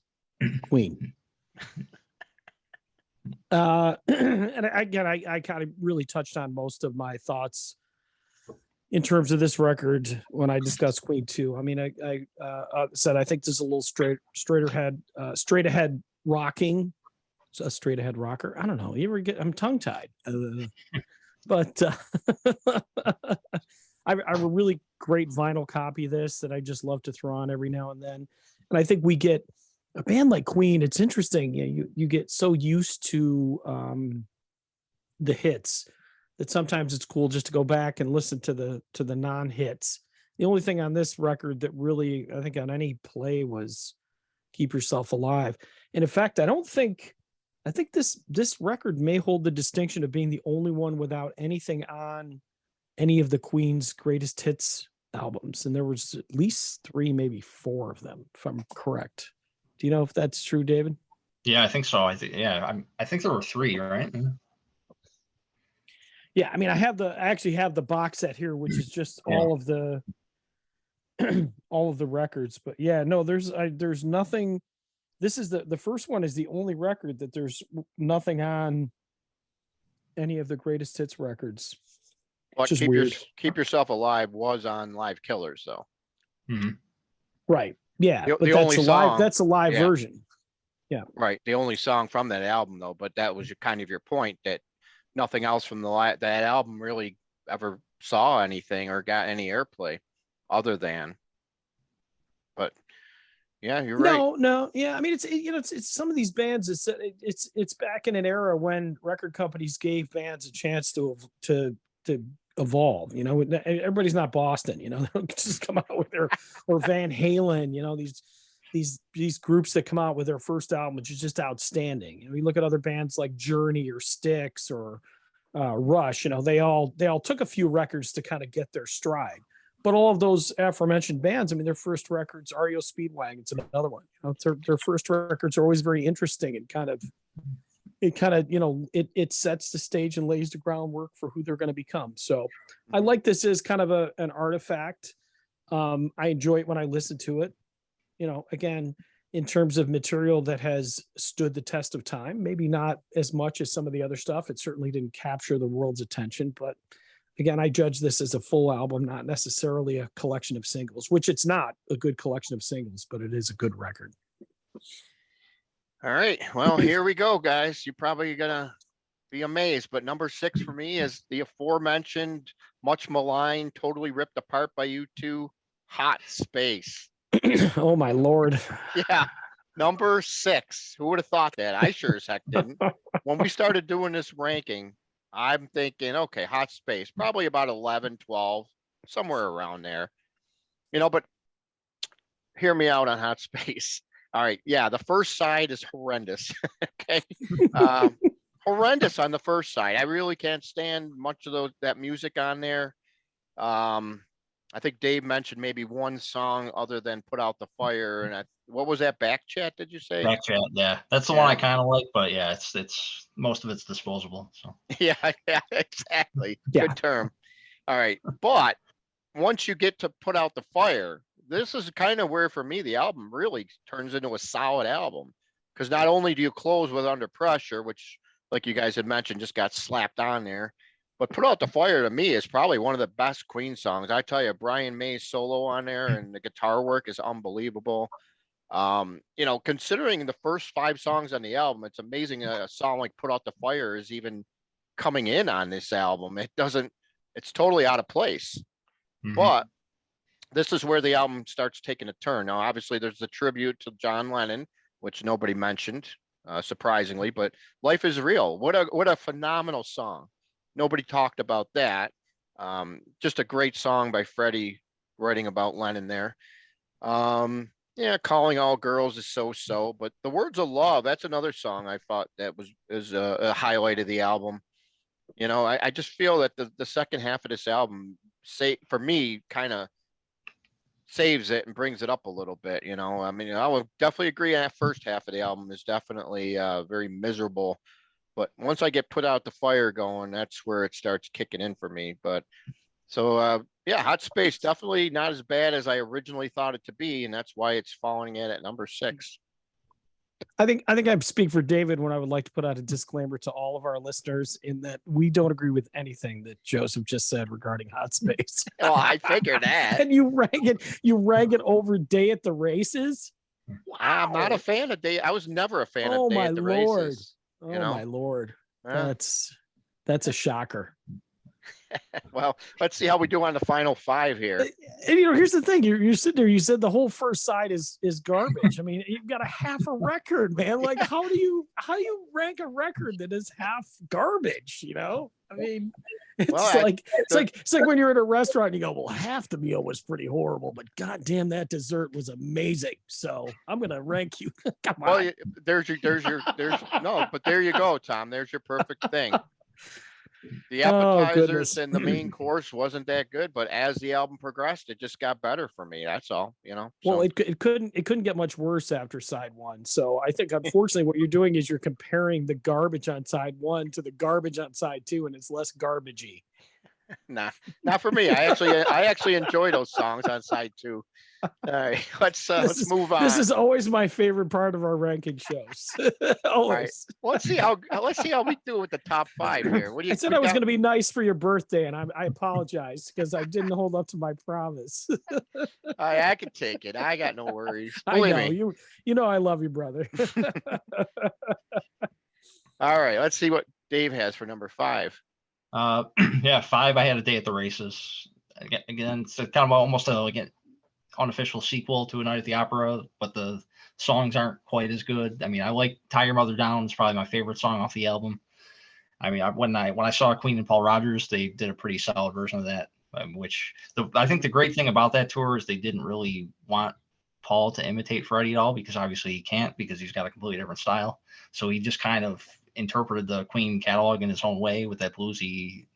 Queen. And again, I kind of really touched on most of my thoughts in terms of this record when I discussed Queen 2. I mean, I said I think this is a little straight ahead rocking. A straight ahead rocker. I don't know. I'm tongue tied. But I have a really great vinyl copy of this that I just love to throw on every now and then. And I think we get a band like Queen. It's interesting. You get so used to the hits that sometimes it's cool just to go back and listen to the non-hits. The only thing on this record that really, I think on any play, was Keep Yourself Alive. And in fact, I think this record may hold the distinction of being the only one without anything on any of the Queen's greatest hits albums. And there was at least 3, maybe 4 of them, if I'm correct. Do you know if that's true, David? Yeah, I think so. I think there were 3, right? Yeah, I mean, I actually have the box set here, which is just all of the all of the records. But yeah, no, there's nothing. This is the first one is the only record that there's nothing on any of the greatest hits records. But Which is weird. Keep Yourself Alive was on Live Killers, though. Mm-hmm. Right. Yeah. The but that's only a song, live. That's a live version. Yeah. Right. The only song from that album, though. But that was kind of your point, that nothing else from that album really ever saw anything or got any airplay, other than. But yeah, you're right. No. Yeah. I mean, it's some of these bands. It's back in an era when record companies gave bands a chance to evolve. Everybody's not Boston. They don't just come out with or Van Halen. These groups that come out with their first album, which is just outstanding. You look at other bands like Journey or Styx or Rush. They all took a few records to kind of get their stride. But all of those aforementioned bands, I mean, their first records, REO Speedwagon's another one. Their first records are always very interesting and it sets the stage and lays the groundwork for who they're going to become. So I like this as kind of an artifact. I enjoy it when I listen to it. Again, in terms of material that has stood the test of time, maybe not as much as some of the other stuff. It certainly didn't capture the world's attention, but again, I judge this as a full album, not necessarily a collection of singles, which it's not a good collection of singles, but it is a good record. All right. Well, here we go, guys. You're probably going to be amazed, but number 6 for me is the aforementioned, much maligned, totally ripped apart by U2, Hot Space. Oh, my Lord. Yeah. Number 6. Who would have thought that? I sure as heck didn't. When we started doing this ranking, I'm thinking, okay, Hot Space, probably about 11, 12, somewhere around there. But hear me out on Hot Space. All right. Yeah, the first side is horrendous. Okay. Horrendous on the first side. I really can't stand much of that music on there. I think Dave mentioned maybe one song other than Put Out the Fire. And what was that, Back Chat, did you say? Back Chat, yeah. That's the one I kind of like, but yeah, it's most of it's disposable. So Yeah, exactly. Yeah. Good term. All right. But once you get to Put Out the Fire, this is kind of where, for me, the album really turns into a solid album. Because not only do you close with Under Pressure, which, like you guys had mentioned, just got slapped on there, but Put Out the Fire, to me, is probably one of the best Queen songs. I tell you, Brian May's solo on there and the guitar work is unbelievable. Considering the first 5 songs on the album, it's amazing a song like Put Out the Fire is even coming in on this album. It's totally out of place. Mm-hmm. But this is where the album starts taking a turn. Now, obviously, there's the tribute to John Lennon, which nobody mentioned, surprisingly, but Life is Real. What a phenomenal song. Nobody talked about that. Just a great song by Freddie writing about Lennon there. Calling All Girls is so, but The Words of Love, that's another song I thought that is a highlight of the album. I just feel that the second half of this album, for me, kind of saves it and brings it up a little bit. I mean, I would definitely agree that first half of the album is definitely very miserable. But once I get Put Out the Fire going, that's where it starts kicking in for me. But so, Hot Space, definitely not as bad as I originally thought it to be. And that's why it's falling in at number 6. I think I speak for David when I would like to put out a disclaimer to all of our listeners in that we don't agree with anything that Joseph just said regarding Hot Space. Well, I figured that. And you rank it over Day at the Races? Wow. I'm not a fan of Day. I was never a fan of Day at the Races. My Lord. That's a shocker. Well, let's see how we do on the final five here. And here's the thing: you're sitting there. You said the whole first side is garbage. I mean, you've got a half a record, man. Like, how do you rank a record that is half garbage? You know, I mean, it's Well, it's like when you're at a restaurant and you go, well, half the meal was pretty horrible, but goddamn, that dessert was amazing. So I'm gonna rank you. Come on. well, there's no, but there you go, Tom. There's your perfect thing. The appetizers goodness. and the main course wasn't that good, but as the album progressed, it just got better for me. That's all, you know. Well, So, it couldn't get much worse after side one. So I think unfortunately what you're doing is you're comparing the garbage on side one to the garbage on side two, and it's less garbagey. nah, not for me. I actually enjoy those songs on side two. All right, let's move on. This is always my favorite part of our ranking shows. Always. Well, let's see how we do with the top five here. What do you? I said I was going to be nice for your birthday, and I apologize because I didn't hold up to my promise. I can take it. I got no worries. I Believe know me. you know I love you, brother. All right, let's see what Dave has for number five. Yeah, 5. I had a day at the races. Again, it's kind of almost like an unofficial sequel to A Night at the Opera, but the songs aren't quite as good. I mean, I like "Tie Your Mother Down." It's probably my favorite song off the album. I mean, when I saw Queen and Paul Rodgers, they did a pretty solid version of that. I think the great thing about that tour is they didn't really want Paul to imitate Freddie at all, because obviously he can't, because he's got a completely different style. So he just kind of interpreted the Queen catalog in his own way with that bluesy,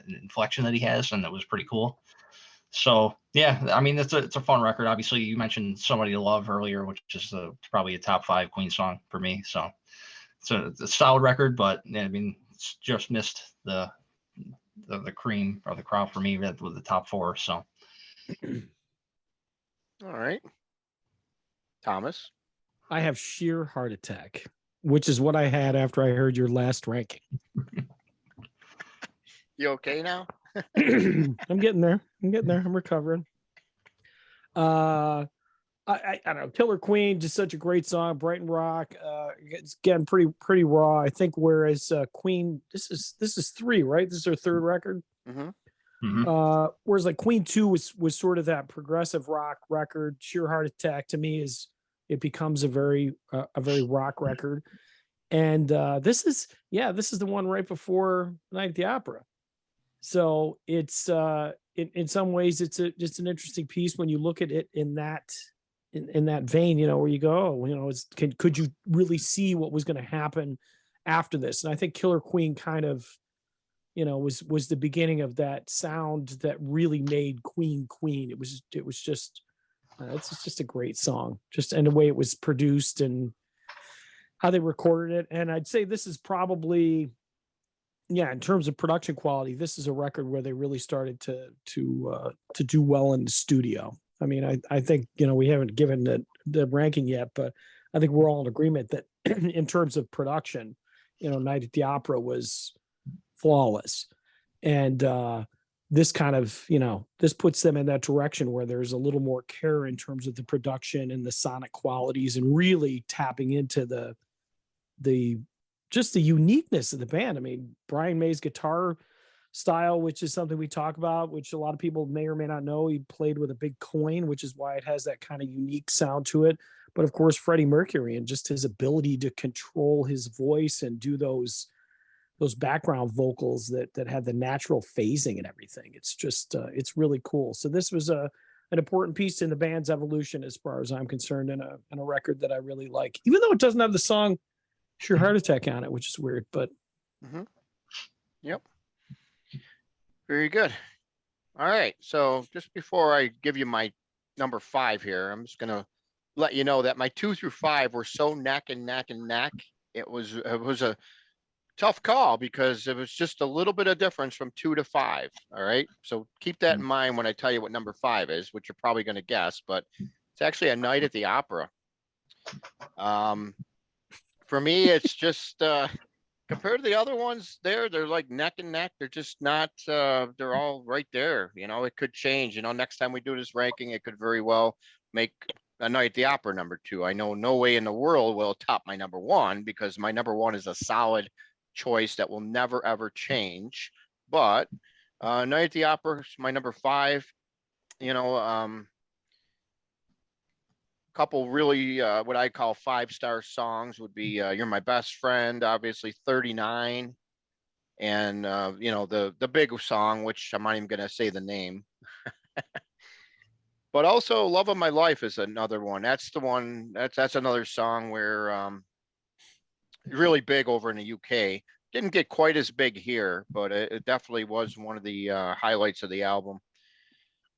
inflection that he has, and it was pretty cool. So yeah, I mean, it's a fun record. Obviously, you mentioned "Somebody to Love" earlier, which is probably a top 5 Queen song for me. So it's a solid record, but I mean, it's just missed the cream or the crop for me with the top 4. So All right, Thomas. I have sheer heart attack, which is what I had after I heard your last ranking. You okay now? I'm getting there. I'm recovering. I don't know. Killer Queen, just such a great song. Brighton Rock. It's again pretty raw. I think whereas Queen, this is 3, right? This is their 3rd record. Mm-hmm. Mm-hmm. Whereas like Queen 2 was sort of that progressive rock record. Sheer Heart Attack to me it becomes a very rock record. And this is the one right before Night at the Opera. So it's in some ways it's just an interesting piece when you look at it in that vein, where you go, could you really see what was going to happen after this? And I think Killer Queen kind of, was the beginning of that sound that really made Queen. It was just it's just a great song, just and the way it was produced and how they recorded it. And I'd say this is probably, in terms of production quality, this is a record where they really started to do well in the studio. I mean, I think, we haven't given the ranking yet, but I think we're all in agreement that in terms of production, Night at the Opera was flawless. And this kind of, this puts them in that direction where there's a little more care in terms of the production and the sonic qualities and really tapping into the just the uniqueness of the band. I mean, Brian May's guitar style, which is something we talk about, which a lot of people may or may not know. He played with a big coin, which is why it has that kind of unique sound to it. But of course, Freddie Mercury and just his ability to control his voice and do those background vocals that had the natural phasing and everything. It's just, it's really cool. So this was an important piece in the band's evolution, as far as I'm concerned, and a record that I really like, even though it doesn't have the song Sheer Heart Attack on it, which is weird, but Yep. Very good. All right. So just before I give you my number 5 here, I'm just gonna let you know that my 2 through 5 were so neck and neck and neck. It was a tough call because it was just a little bit of difference from 2 to 5. All right. So keep that in mind when I tell you what number 5 is, which you're probably going to guess, but it's actually A Night at the Opera. For me, it's just compared to the other ones they're like neck and neck. They're just not, they're all right there. It could change. Next time we do this ranking, it could very well make A Night at the Opera number 2. I know no way in the world will top my number 1, because my number 1 is a solid choice that will never ever change. but Night at the Opera is my number 5. You know, couple really what I call 5-star songs would be You're My Best Friend, obviously 39, and you know, the big song, which I'm not even gonna say the name. But also Love of My Life is another one. That's the one that's another song where really big over in the UK. Didn't get quite as big here, but it definitely was one of the highlights of the album.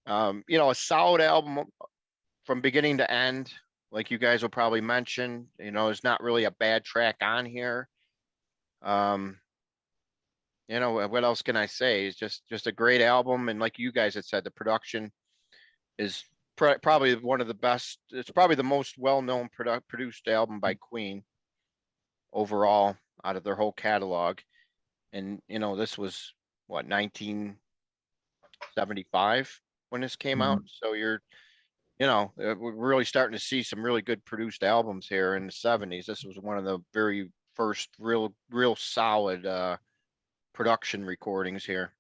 You know, a solid album from beginning to end, like you guys will probably mention. You know, there's not really a bad track on here. Um, you know, what else can I say? It's just a great album, and like you guys had said, the production is probably one of the best. It's probably the most well-known produced album by Queen overall out of their whole catalog. And you know, this was what, 1975 when this came out. So you're, you know, we're really starting to see some really good produced albums here in the 70s. This was one of the very first real solid production recordings here.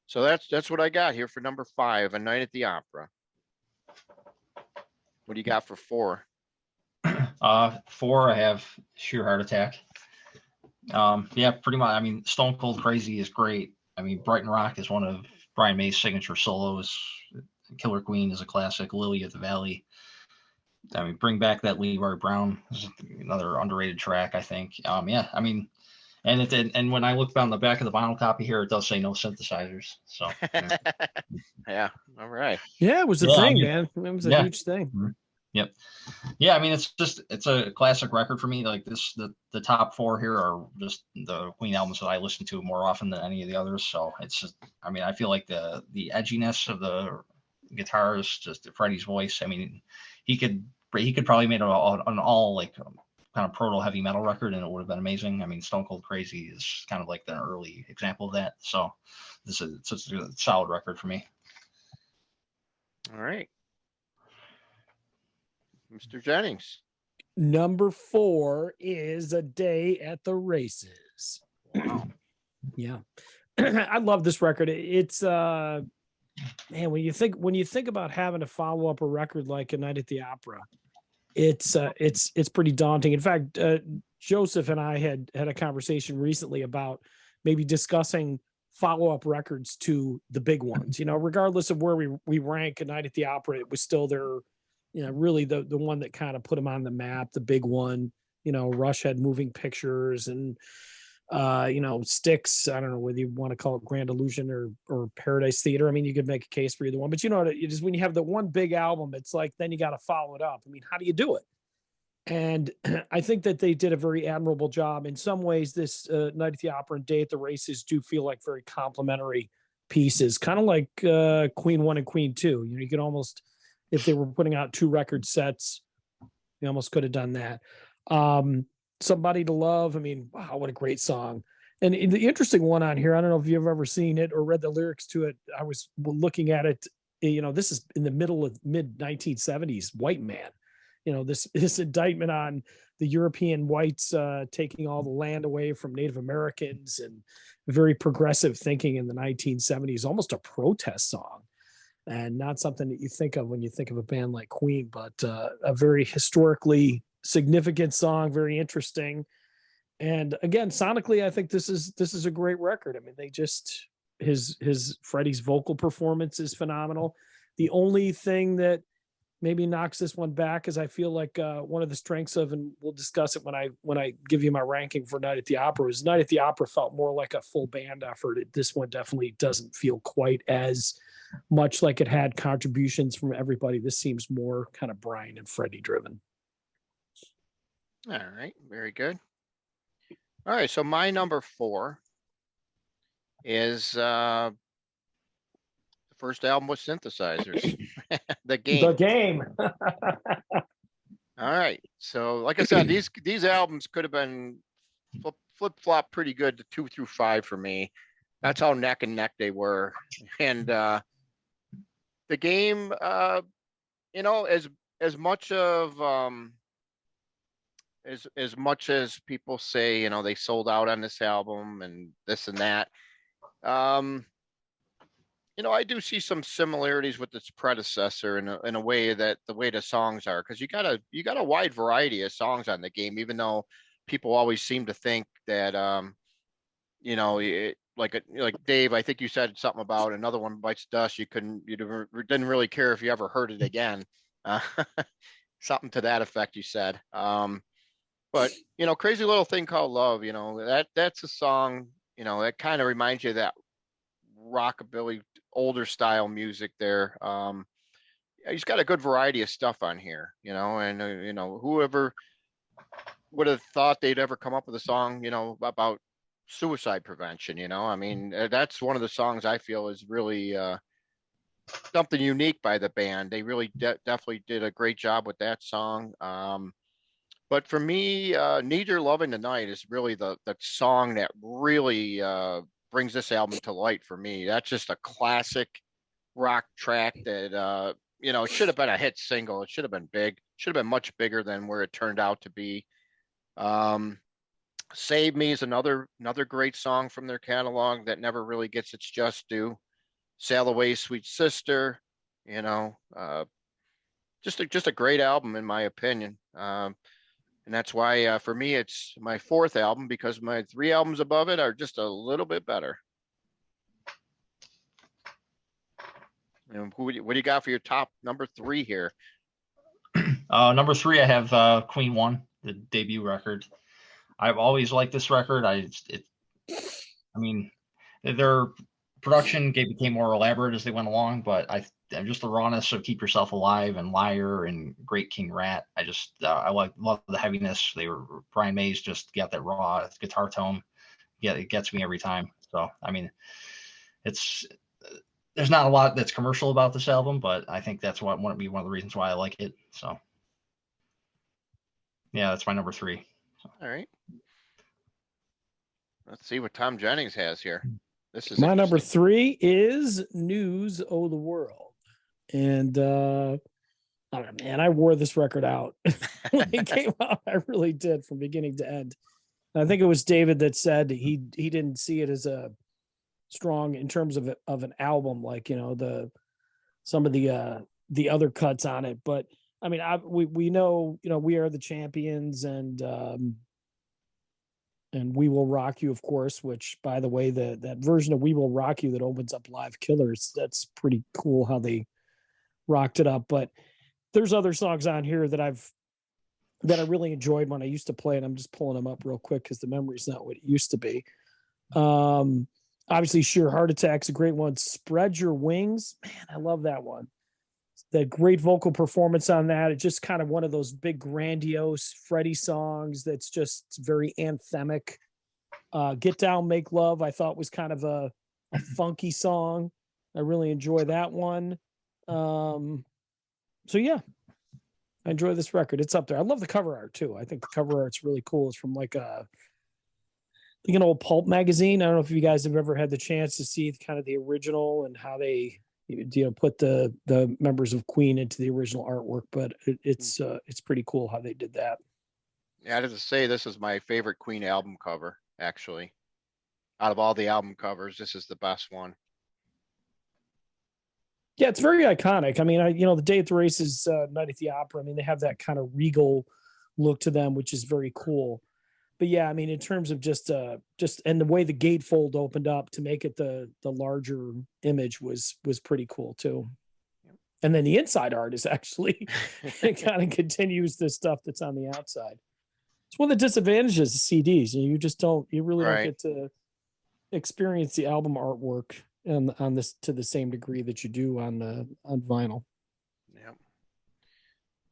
So that's what I got here for number 5, A Night at the Opera. What do you got for 4? 4, I have Sheer Heart Attack. Yeah, pretty much. I mean, Stone Cold Crazy is great. I mean, Brighton Rock is one of Brian May's signature solos. Killer Queen is a classic. Lily of the Valley. I mean, Bring Back That Leroy Brown is another underrated track, I think. Yeah, I mean, and and when I look down the back of the vinyl copy here, it does say no synthesizers. So Yeah, all right. Yeah, it was a thing, man. It was a huge thing. Mm-hmm. Yep. Yeah, I mean, it's a classic record for me. Like this, the top 4 here are just the Queen albums that I listen to more often than any of the others. So it's just, I mean, I feel like the edginess of the guitars, just Freddie's voice. I mean, he could probably made an all like kind of proto heavy metal record, and it would have been amazing. I mean, Stone Cold Crazy is kind of like the early example of that. So this is it's a solid record for me. All right. Mr. Jennings. Number 4 is A Day at the Races. Wow. Yeah. I love this record. It's man, when you think about having to follow up a record like A Night at the Opera, it's pretty daunting. In fact, Joseph and I had a conversation recently about maybe discussing follow-up records to the big ones. You know, regardless of where we rank A Night at the Opera, it was still their, you know, really the one that kind of put them on the map, the big one. You know, Rush had Moving Pictures, and you know, Styx. I don't know whether you want to call it Grand Illusion or Paradise Theater. I mean, you could make a case for either one, but you know, it is when you have the one big album, it's like then you got to follow it up. I mean, how do you do it? And I think that they did a very admirable job. In some ways, this Night at the Opera and Day at the Races do feel like very complementary pieces, kind of like Queen 1 and Queen 2. You know, you could almost, if they were putting out 2 record sets, you almost could have done that. Somebody to Love. I mean, wow, what a great song. And the interesting one on here, I don't know if you've ever seen it or read the lyrics to it. I was looking at it, you know, this is in the middle of mid 1970s, white man. You know, this indictment on the European whites taking all the land away from Native Americans, and very progressive thinking in the 1970s, almost a protest song, and not something that you think of when you think of a band like Queen, but a very historically significant song, very interesting. And again, sonically, I think this is a great record. I mean, they just, his Freddie's vocal performance is phenomenal. The only thing that maybe knocks this one back is I feel like one of the strengths of, and we'll discuss it when I give you my ranking for Night at the Opera, is Night at the Opera felt more like a full band effort. This one definitely doesn't feel quite as much like it had contributions from everybody. This seems more kind of Brian and Freddie driven. All right, very good. All right, so my number 4 is the first album with synthesizers. The Game. The Game. All right, so like I said, these albums could have been flip-flop pretty good to 2 through 5 for me. That's how neck and neck they were. And The Game, you know, as much of as much as people say, you know, they sold out on this album and this and that, I do see some similarities with its predecessor in a way that the way the songs are, because you got a wide variety of songs on the game, even though people always seem to think that like Dave, I think you said something about another one bites dust. You didn't really care if you ever heard it again. Uh, something to that effect you said. But Crazy Little Thing Called Love, that's a song, that kind of reminds you of that rockabilly older style music there. He's got a good variety of stuff on here, and whoever would have thought they'd ever come up with a song, about suicide prevention, I mean, that's one of the songs I feel is really something unique by the band. They really definitely did a great job with that song. But for me, Need Your Loving Tonight is really the song that really brings this album to light for me. That's just a classic rock track that it should have been a hit single. It should have been big. Should have been much bigger than where it turned out to be. Save Me is another great song from their catalog that never really gets its just due. Sail Away, Sweet Sister, just a great album in my opinion. And that's why for me it's my fourth album, because my three albums above it are just a little bit better. What do you got for your top number three here? Number three, I have Queen One, the debut record. I've always liked this record. I mean, their production became more elaborate as they went along, but just the rawness of Keep Yourself Alive and Liar and Great King Rat. I love the heaviness. Brian May's just got that raw guitar tone. Yeah, it gets me every time. So I mean, there's not a lot that's commercial about this album, but I think that's one of the reasons why I like it. So yeah, that's my number three. All right. Let's see what Thom Jennings has here. This is my number three is News O' the World. And I don't know, man, I wore this record out when it came out. I really did, from beginning to end. I think it was David that said he didn't see it as a strong in terms of an album, like some of the other cuts on it. But I mean, we know We Are the Champions and We Will Rock You, of course, which, by the way, that version of We Will Rock You that opens up Live Killers, that's pretty cool how they rocked it up. But there's other songs on here that I really enjoyed when I used to play, and I'm just pulling them up real quick because the memory's not what it used to be. Obviously, Sheer Heart Attack's a great one. Spread Your Wings, man, I love that one. That great vocal performance on that. It's just kind of one of those big, grandiose Freddie songs that's just very anthemic. Get Down, Make Love, I thought was kind of a funky song. I really enjoy that one. So yeah, I enjoy this record. It's up there. I love the cover art too. I think the cover art's really cool. It's from like an old pulp magazine. I don't know if you guys have ever had the chance to see kind of the original and how they put the members of Queen into the original artwork, but it's pretty cool how they did that. Yeah, I have to say this is my favorite Queen album cover, actually. Out of all the album covers, this is the best one. Yeah, it's very iconic. I mean, the Day at the Races, Night at the Opera, I mean, they have that kind of regal look to them, which is very cool. But yeah, I mean, in terms of just and the way the gatefold opened up to make it the larger image was pretty cool too. And then the inside art is actually, it kind of continues the stuff that's on the outside. It's one of the disadvantages of CDs. You really don't get to experience the album artwork on this to the same degree that you do on vinyl. Yeah.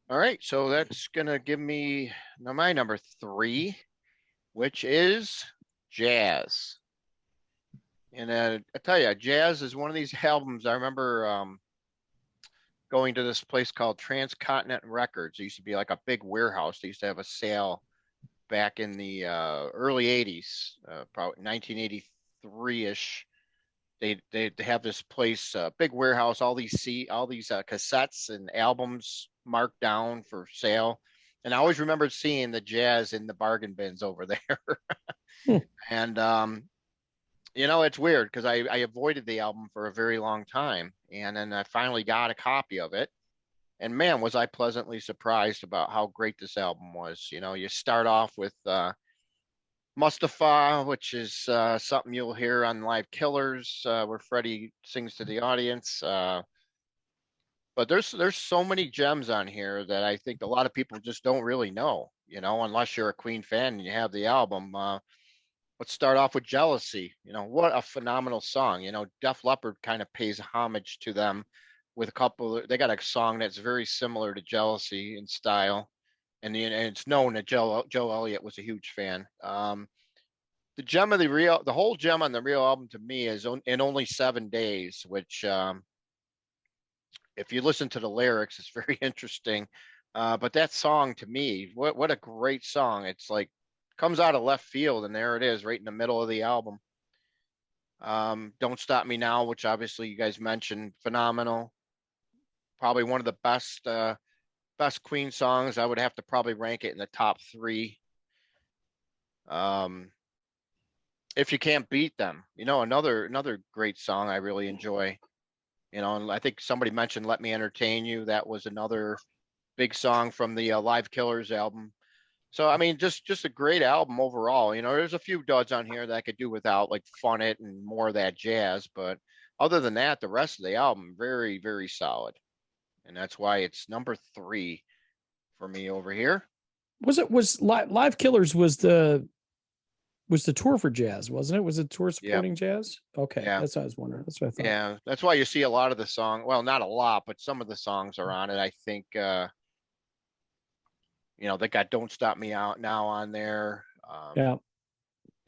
All right, so that's gonna give me my number three, which is Jazz. And I tell you, Jazz is one of these albums. I remember going to this place called Transcontinental Records. It used to be like a big warehouse. They used to have a sale back in the early 80s, probably 1983-ish. They have this place, big warehouse, all these cassettes and albums marked down for sale. And I always remember seeing the Jazz in the bargain bins over there. And You know, it's weird because I avoided the album for a very long time, and then I finally got a copy of it. And man, was I pleasantly surprised about how great this album was. You know, you start off with Mustafa, which is something you'll hear on Live Killers, where Freddie sings to the audience. But there's so many gems on here that I think a lot of people just don't really know. You know, unless you're a Queen fan and you have the album. Let's start off with Jealousy. You know, what a phenomenal song. You know, Def Leppard kind of pays homage to them with a couple. They got a song that's very similar to Jealousy in style, and it's known that Joe Elliott was a huge fan. The gem of the whole gem on the real album to me is in only 7 days, which if you listen to the lyrics, it's very interesting. But that song to me, what a great song! It's like comes out of left field, and there it is, right in the middle of the album. Don't Stop Me Now, which obviously you guys mentioned, phenomenal. Probably one of the best Queen songs. I would have to probably rank it in the top 3. If You Can't Beat Them, you know, another great song I really enjoy. You know, and I think somebody mentioned Let Me Entertain You. That was another big song from the Live Killers album. So I mean, just a great album overall. You know, there's a few duds on here that I could do without, like Fun It and more of that jazz. But other than that, the rest of the album very, very solid, and that's why it's number 3 for me over here. Was Live Killers was the tour for jazz, wasn't it? Was it tour supporting jazz? Okay, Yeah. that's what I was wondering. That's what I thought. Yeah, that's why you see a lot of the song. Well, not a lot, but some of the songs are on it. I think you know, they got Don't Stop Me Out Now on there. Yeah.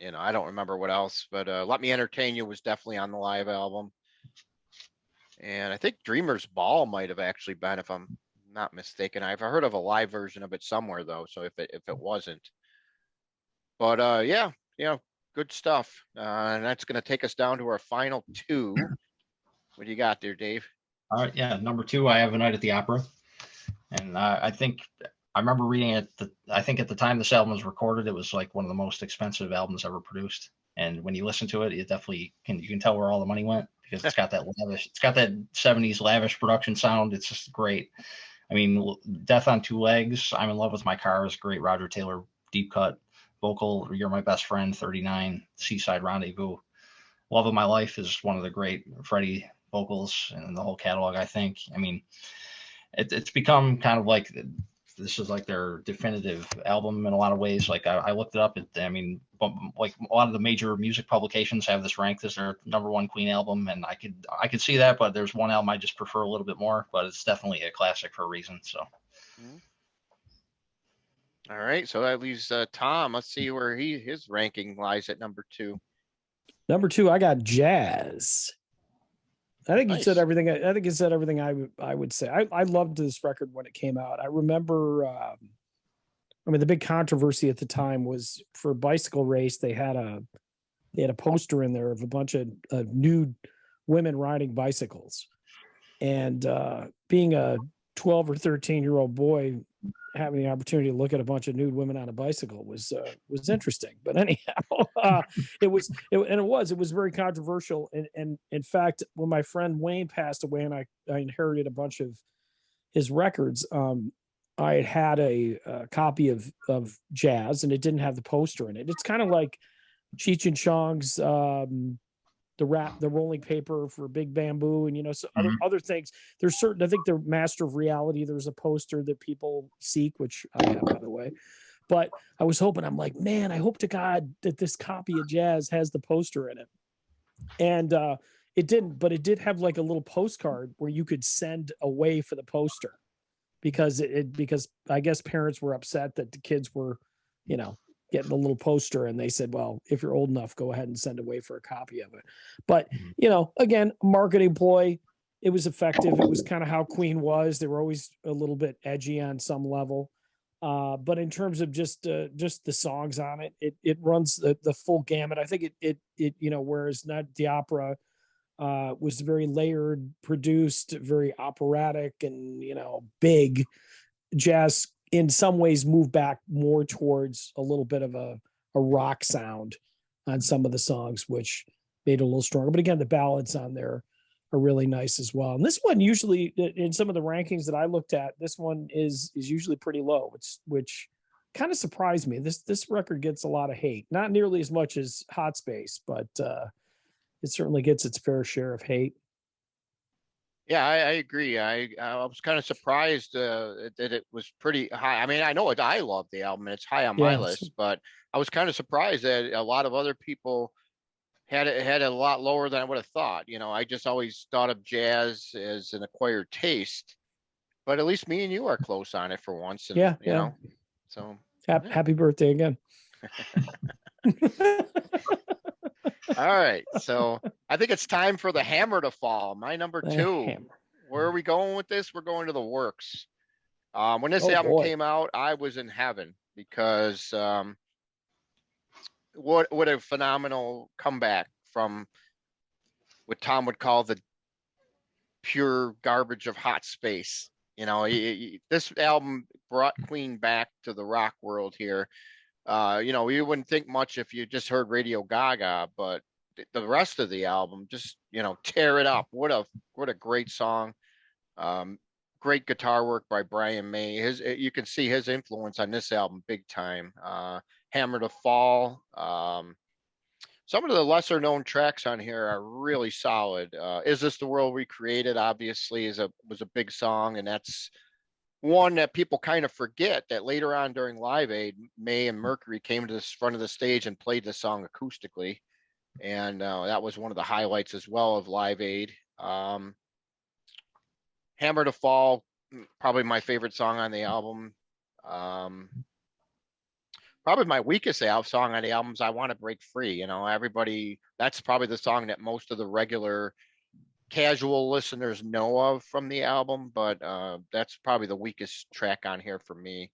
You know, I don't remember what else, but Let Me Entertain You was definitely on the live album. And I think Dreamer's Ball might have actually been, if I'm not mistaken. I've heard of a live version of it somewhere though, so if it wasn't. But yeah, you know, good stuff. And that's gonna take us down to our final 2. What do you got there, Dave? All right, yeah, number 2, I have A Night at the Opera, and I think I remember reading it. I think at the time this album was recorded, it was like one of the most expensive albums ever produced. And when you listen to it, it definitely you can tell where all the money went, because it's got that 70s lavish production sound. It's just great. I mean, Death on Two Legs, I'm in Love with My Car is great. Roger Taylor deep cut vocal. You're My Best Friend, 39, Seaside Rendezvous. Love of My Life is one of the great Freddie vocals in the whole catalog, I think. I mean, it's become kind of like, this is like their definitive album in a lot of ways. Like I looked it up. I mean, like a lot of the major music publications have this ranked as their number 1 Queen album, and I could see that. But there's one album I just prefer a little bit more. But it's definitely a classic for a reason. So. All right, so that leaves Tom. Let's see where his ranking lies at number 2. Number 2, I got Jazz. I think Nice. you said everything. I think you said everything I would say. I loved this record when it came out. I remember, I mean, the big controversy at the time was for Bicycle Race. They had a poster in there of a bunch of nude women riding bicycles, and being a 12 or 13-year-old boy, having the opportunity to look at a bunch of nude women on a bicycle was interesting. But anyhow, it was very controversial. And in fact, when my friend Wayne passed away and I inherited a bunch of his records, I had a copy of Jazz, and it didn't have the poster in it. It's kind of like Cheech and Chong's the rolling paper for Big Bamboo, and so other things. There's certain, I think they're Master of Reality. There's a poster that people seek, which I have, by the way. But I was hoping, I'm like, man, I hope to God that this copy of Jazz has the poster in it. And it didn't, but it did have like a little postcard where you could send away for the poster, because because I guess parents were upset that the kids were, getting the little poster, and they said, well, if you're old enough, go ahead and send away for a copy of it. But, again, marketing ploy, it was effective. It was kind of how Queen was. They were always a little bit edgy on some level. But in terms of just the songs on it, it runs the full gamut. I think it whereas Not the Opera was very layered, produced, very operatic, and, big. Jazz in some ways moved back more towards a little bit of a rock sound on some of the songs, which made it a little stronger. But again, the ballads on there are really nice as well. And this one usually, in some of the rankings that I looked at, this one is usually pretty low, which kind of surprised me. This record gets a lot of hate, not nearly as much as Hot Space, but it certainly gets its fair share of hate. Yeah, I agree. I was kind of surprised that it was pretty high. I mean, I know I love the album and it's high on my Yeah, list, but I was kind of surprised that a lot of other people had it a lot lower than I would have thought. You know, I just always thought of jazz as an acquired taste, but at least me and you are close on it for once. And, yeah, you yeah. know, so Happy birthday again. all right. So I think it's time for the hammer to fall. My number The two. hammer. Where are we going with this? We're going to the works. When this Oh, album boy. came out, I was in heaven because what a phenomenal comeback from what Tom would call the pure garbage of Hot Space. You know, this album brought Queen back to the rock world here. You know, you wouldn't think much if you just heard Radio Gaga, but the rest of the album just, you know, tear it up. What a great song. Great guitar work by Brian May. You can see his influence on this album big time. Hammer to Fall. Some of the lesser known tracks on here are really solid. Is This the World We Created? Obviously was a big song, and that's one that people kind of forget that later on during Live Aid, May and Mercury came to the front of the stage and played the song acoustically. And that was one of the highlights as well of Live Aid. Hammer to Fall, probably my favorite song on the album. Probably my weakest song on the albums, I Want to Break Free. You know, that's probably the song that most of the regular casual listeners know of from the album, but that's probably the weakest track on here for me.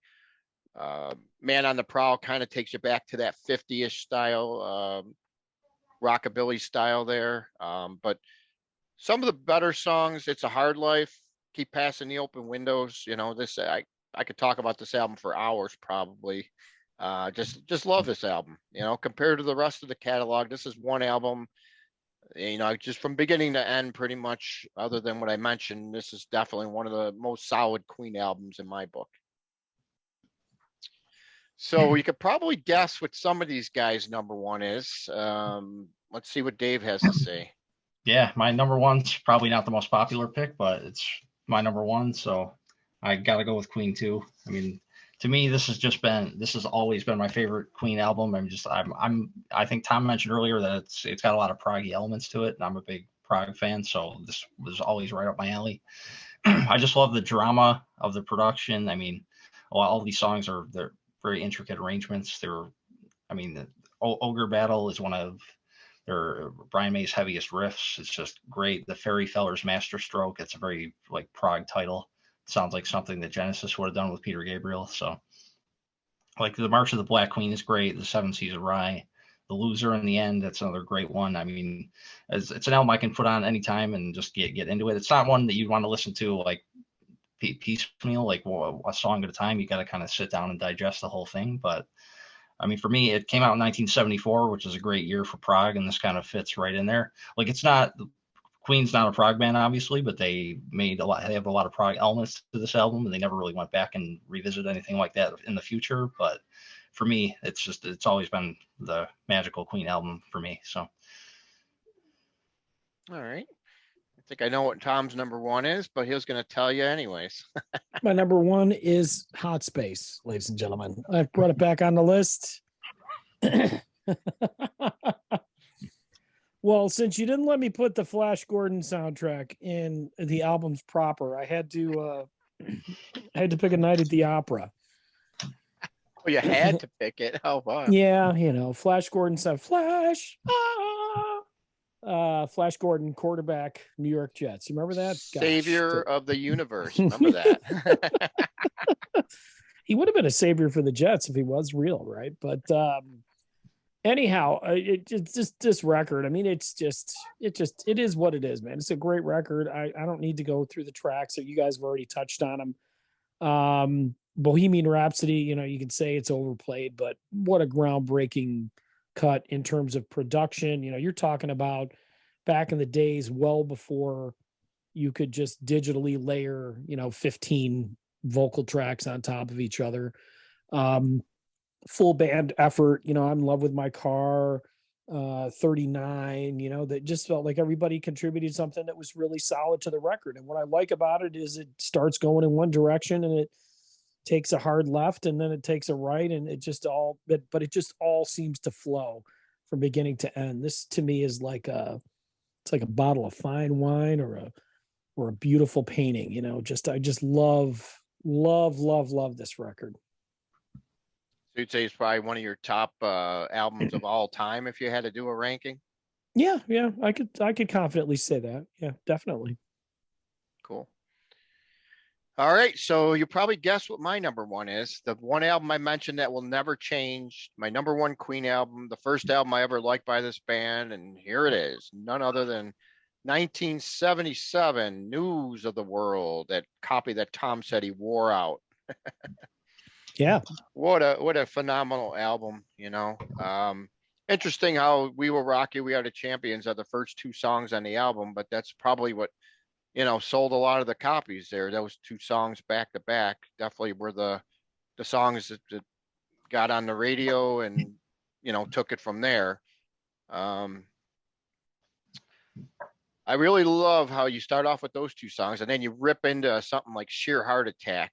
Man on the Prowl kind of takes you back to that 50-ish style, rockabilly style there. But some of the better songs, It's a Hard Life, Keep Passing the Open Windows. You know, I could talk about this album for hours probably. Just love this album. You know, compared to the rest of the catalog, this is one album, you know, just from beginning to end, pretty much, other than what I mentioned, this is definitely one of the most solid Queen albums in my book. So you could probably guess what some of these guys' number one is. Let's see what Dave has to say. Yeah, my number one's probably not the most popular pick, but it's my number one, so I got to go with Queen too. I mean, to me, this has always been my favorite Queen album. I think Tom mentioned earlier that it's got a lot of proggy elements to it, and I'm a big prog fan, so this was always right up my alley. I just love the drama of the production. I mean, all these songs they're very intricate arrangements. The Ogre Battle is one of Brian May's heaviest riffs. It's just great. The Fairy Feller's Masterstroke, it's a very like prog title. Sounds like something that Genesis would have done with Peter Gabriel. So like the March of the Black Queen is great. The Seven Seas of Rye, The Loser in the End, that's another great one. I mean, it's an album I can put on anytime and just get into it. It's not one that you want to listen to like piecemeal, like a song at a time. You got to kind of sit down and digest the whole thing. But I mean, for me, it came out in 1974, which is a great year for prog, and this kind of fits right in there. Like, Queen's not a prog band, obviously, but they have a lot of prog elements to this album, and they never really went back and revisited anything like that in the future. But for me, it's always been the magical Queen album for me. So. All right. I think I know what Tom's number one is, but he was going to tell you anyways. My number one is Hot Space, ladies and gentlemen. I've brought it back on the list. Well, since you didn't let me put the Flash Gordon soundtrack in the albums proper, I had to pick A Night at the Opera. Oh, you had to pick it. Oh, wow. Yeah, you know, Flash Gordon said Flash. Flash Gordon, quarterback, New York Jets. You remember that? Savior of the universe. Remember that? He would have been a savior for the Jets if he was real, right? But anyhow, it's just this record. I mean, it is what it is, man. It's a great record. I don't need to go through the tracks that you guys have already touched on them. Bohemian Rhapsody, you know, you can say it's overplayed, but what a groundbreaking cut in terms of production. You're talking about back in the days, well before you could just digitally layer, 15 vocal tracks on top of each other. Full band effort, I'm in love with my car, 39, that just felt like everybody contributed something that was really solid to the record. And what I like about it is it starts going in one direction and it takes a hard left and then it takes a right, and it just all, but it just all seems to flow from beginning to end. This to me is it's like a bottle of fine wine or a beautiful painting, I just love this record. So you'd say it's probably one of your top albums of all time if you had to do a ranking? Yeah, I could confidently say that. Yeah, definitely. Cool. All right, so you probably guessed what my number one is. The one album I mentioned that will never change, my number one Queen album, the first album I ever liked by this band, and here it is, none other than 1977, News of the World, that copy that Tom said he wore out. Yeah. What a phenomenal album, Interesting how We Will Rock You, We Are the Champions are the first two songs on the album, but that's probably what, sold a lot of the copies there. Those two songs back to back definitely were the songs that got on the radio and, took it from there. I really love how you start off with those two songs and then you rip into something like Sheer Heart Attack,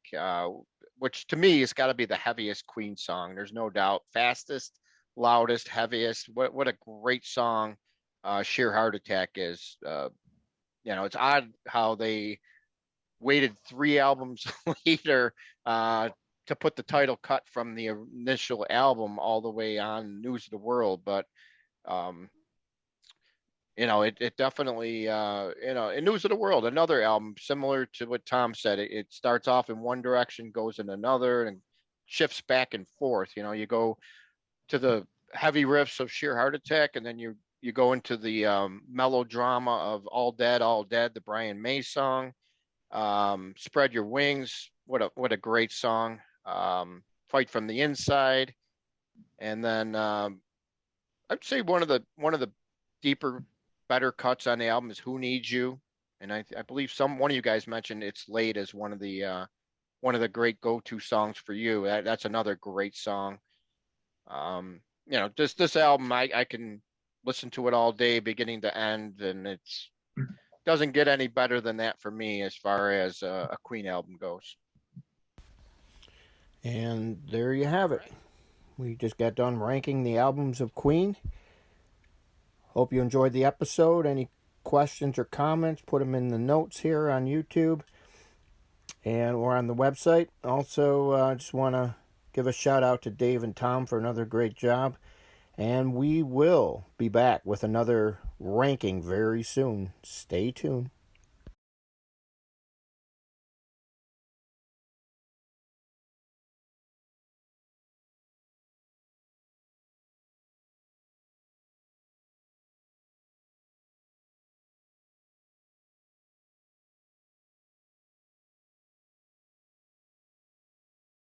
which to me has got to be the heaviest Queen song. There's no doubt. Fastest, loudest, heaviest. What a great song Sheer Heart Attack is. It's odd how they waited 3 albums later to put the title cut from the initial album all the way on News of the World. But it definitely, in News of the World, another album similar to what Tom said. It starts off in one direction, goes in another, and shifts back and forth. You go to the heavy riffs of Sheer Heart Attack, and then you go into the melodrama of All Dead, the Brian May song. Spread Your Wings, what a great song. Fight from the Inside, and then I'd say one of the deeper, better cuts on the album is Who Needs You, and I believe one of you guys mentioned It's Late as one of the great go-to songs for you. That's another great song. This album, I can listen to it all day, beginning to end, and it's doesn't get any better than that for me as far as a Queen album goes. And there you have it. We just got done ranking the albums of Queen. Hope you enjoyed the episode. Any questions or comments, put them in the notes here on YouTube and or on the website. Also, I just want to give a shout out to Dave and Tom for another great job. And we will be back with another ranking very soon. Stay tuned.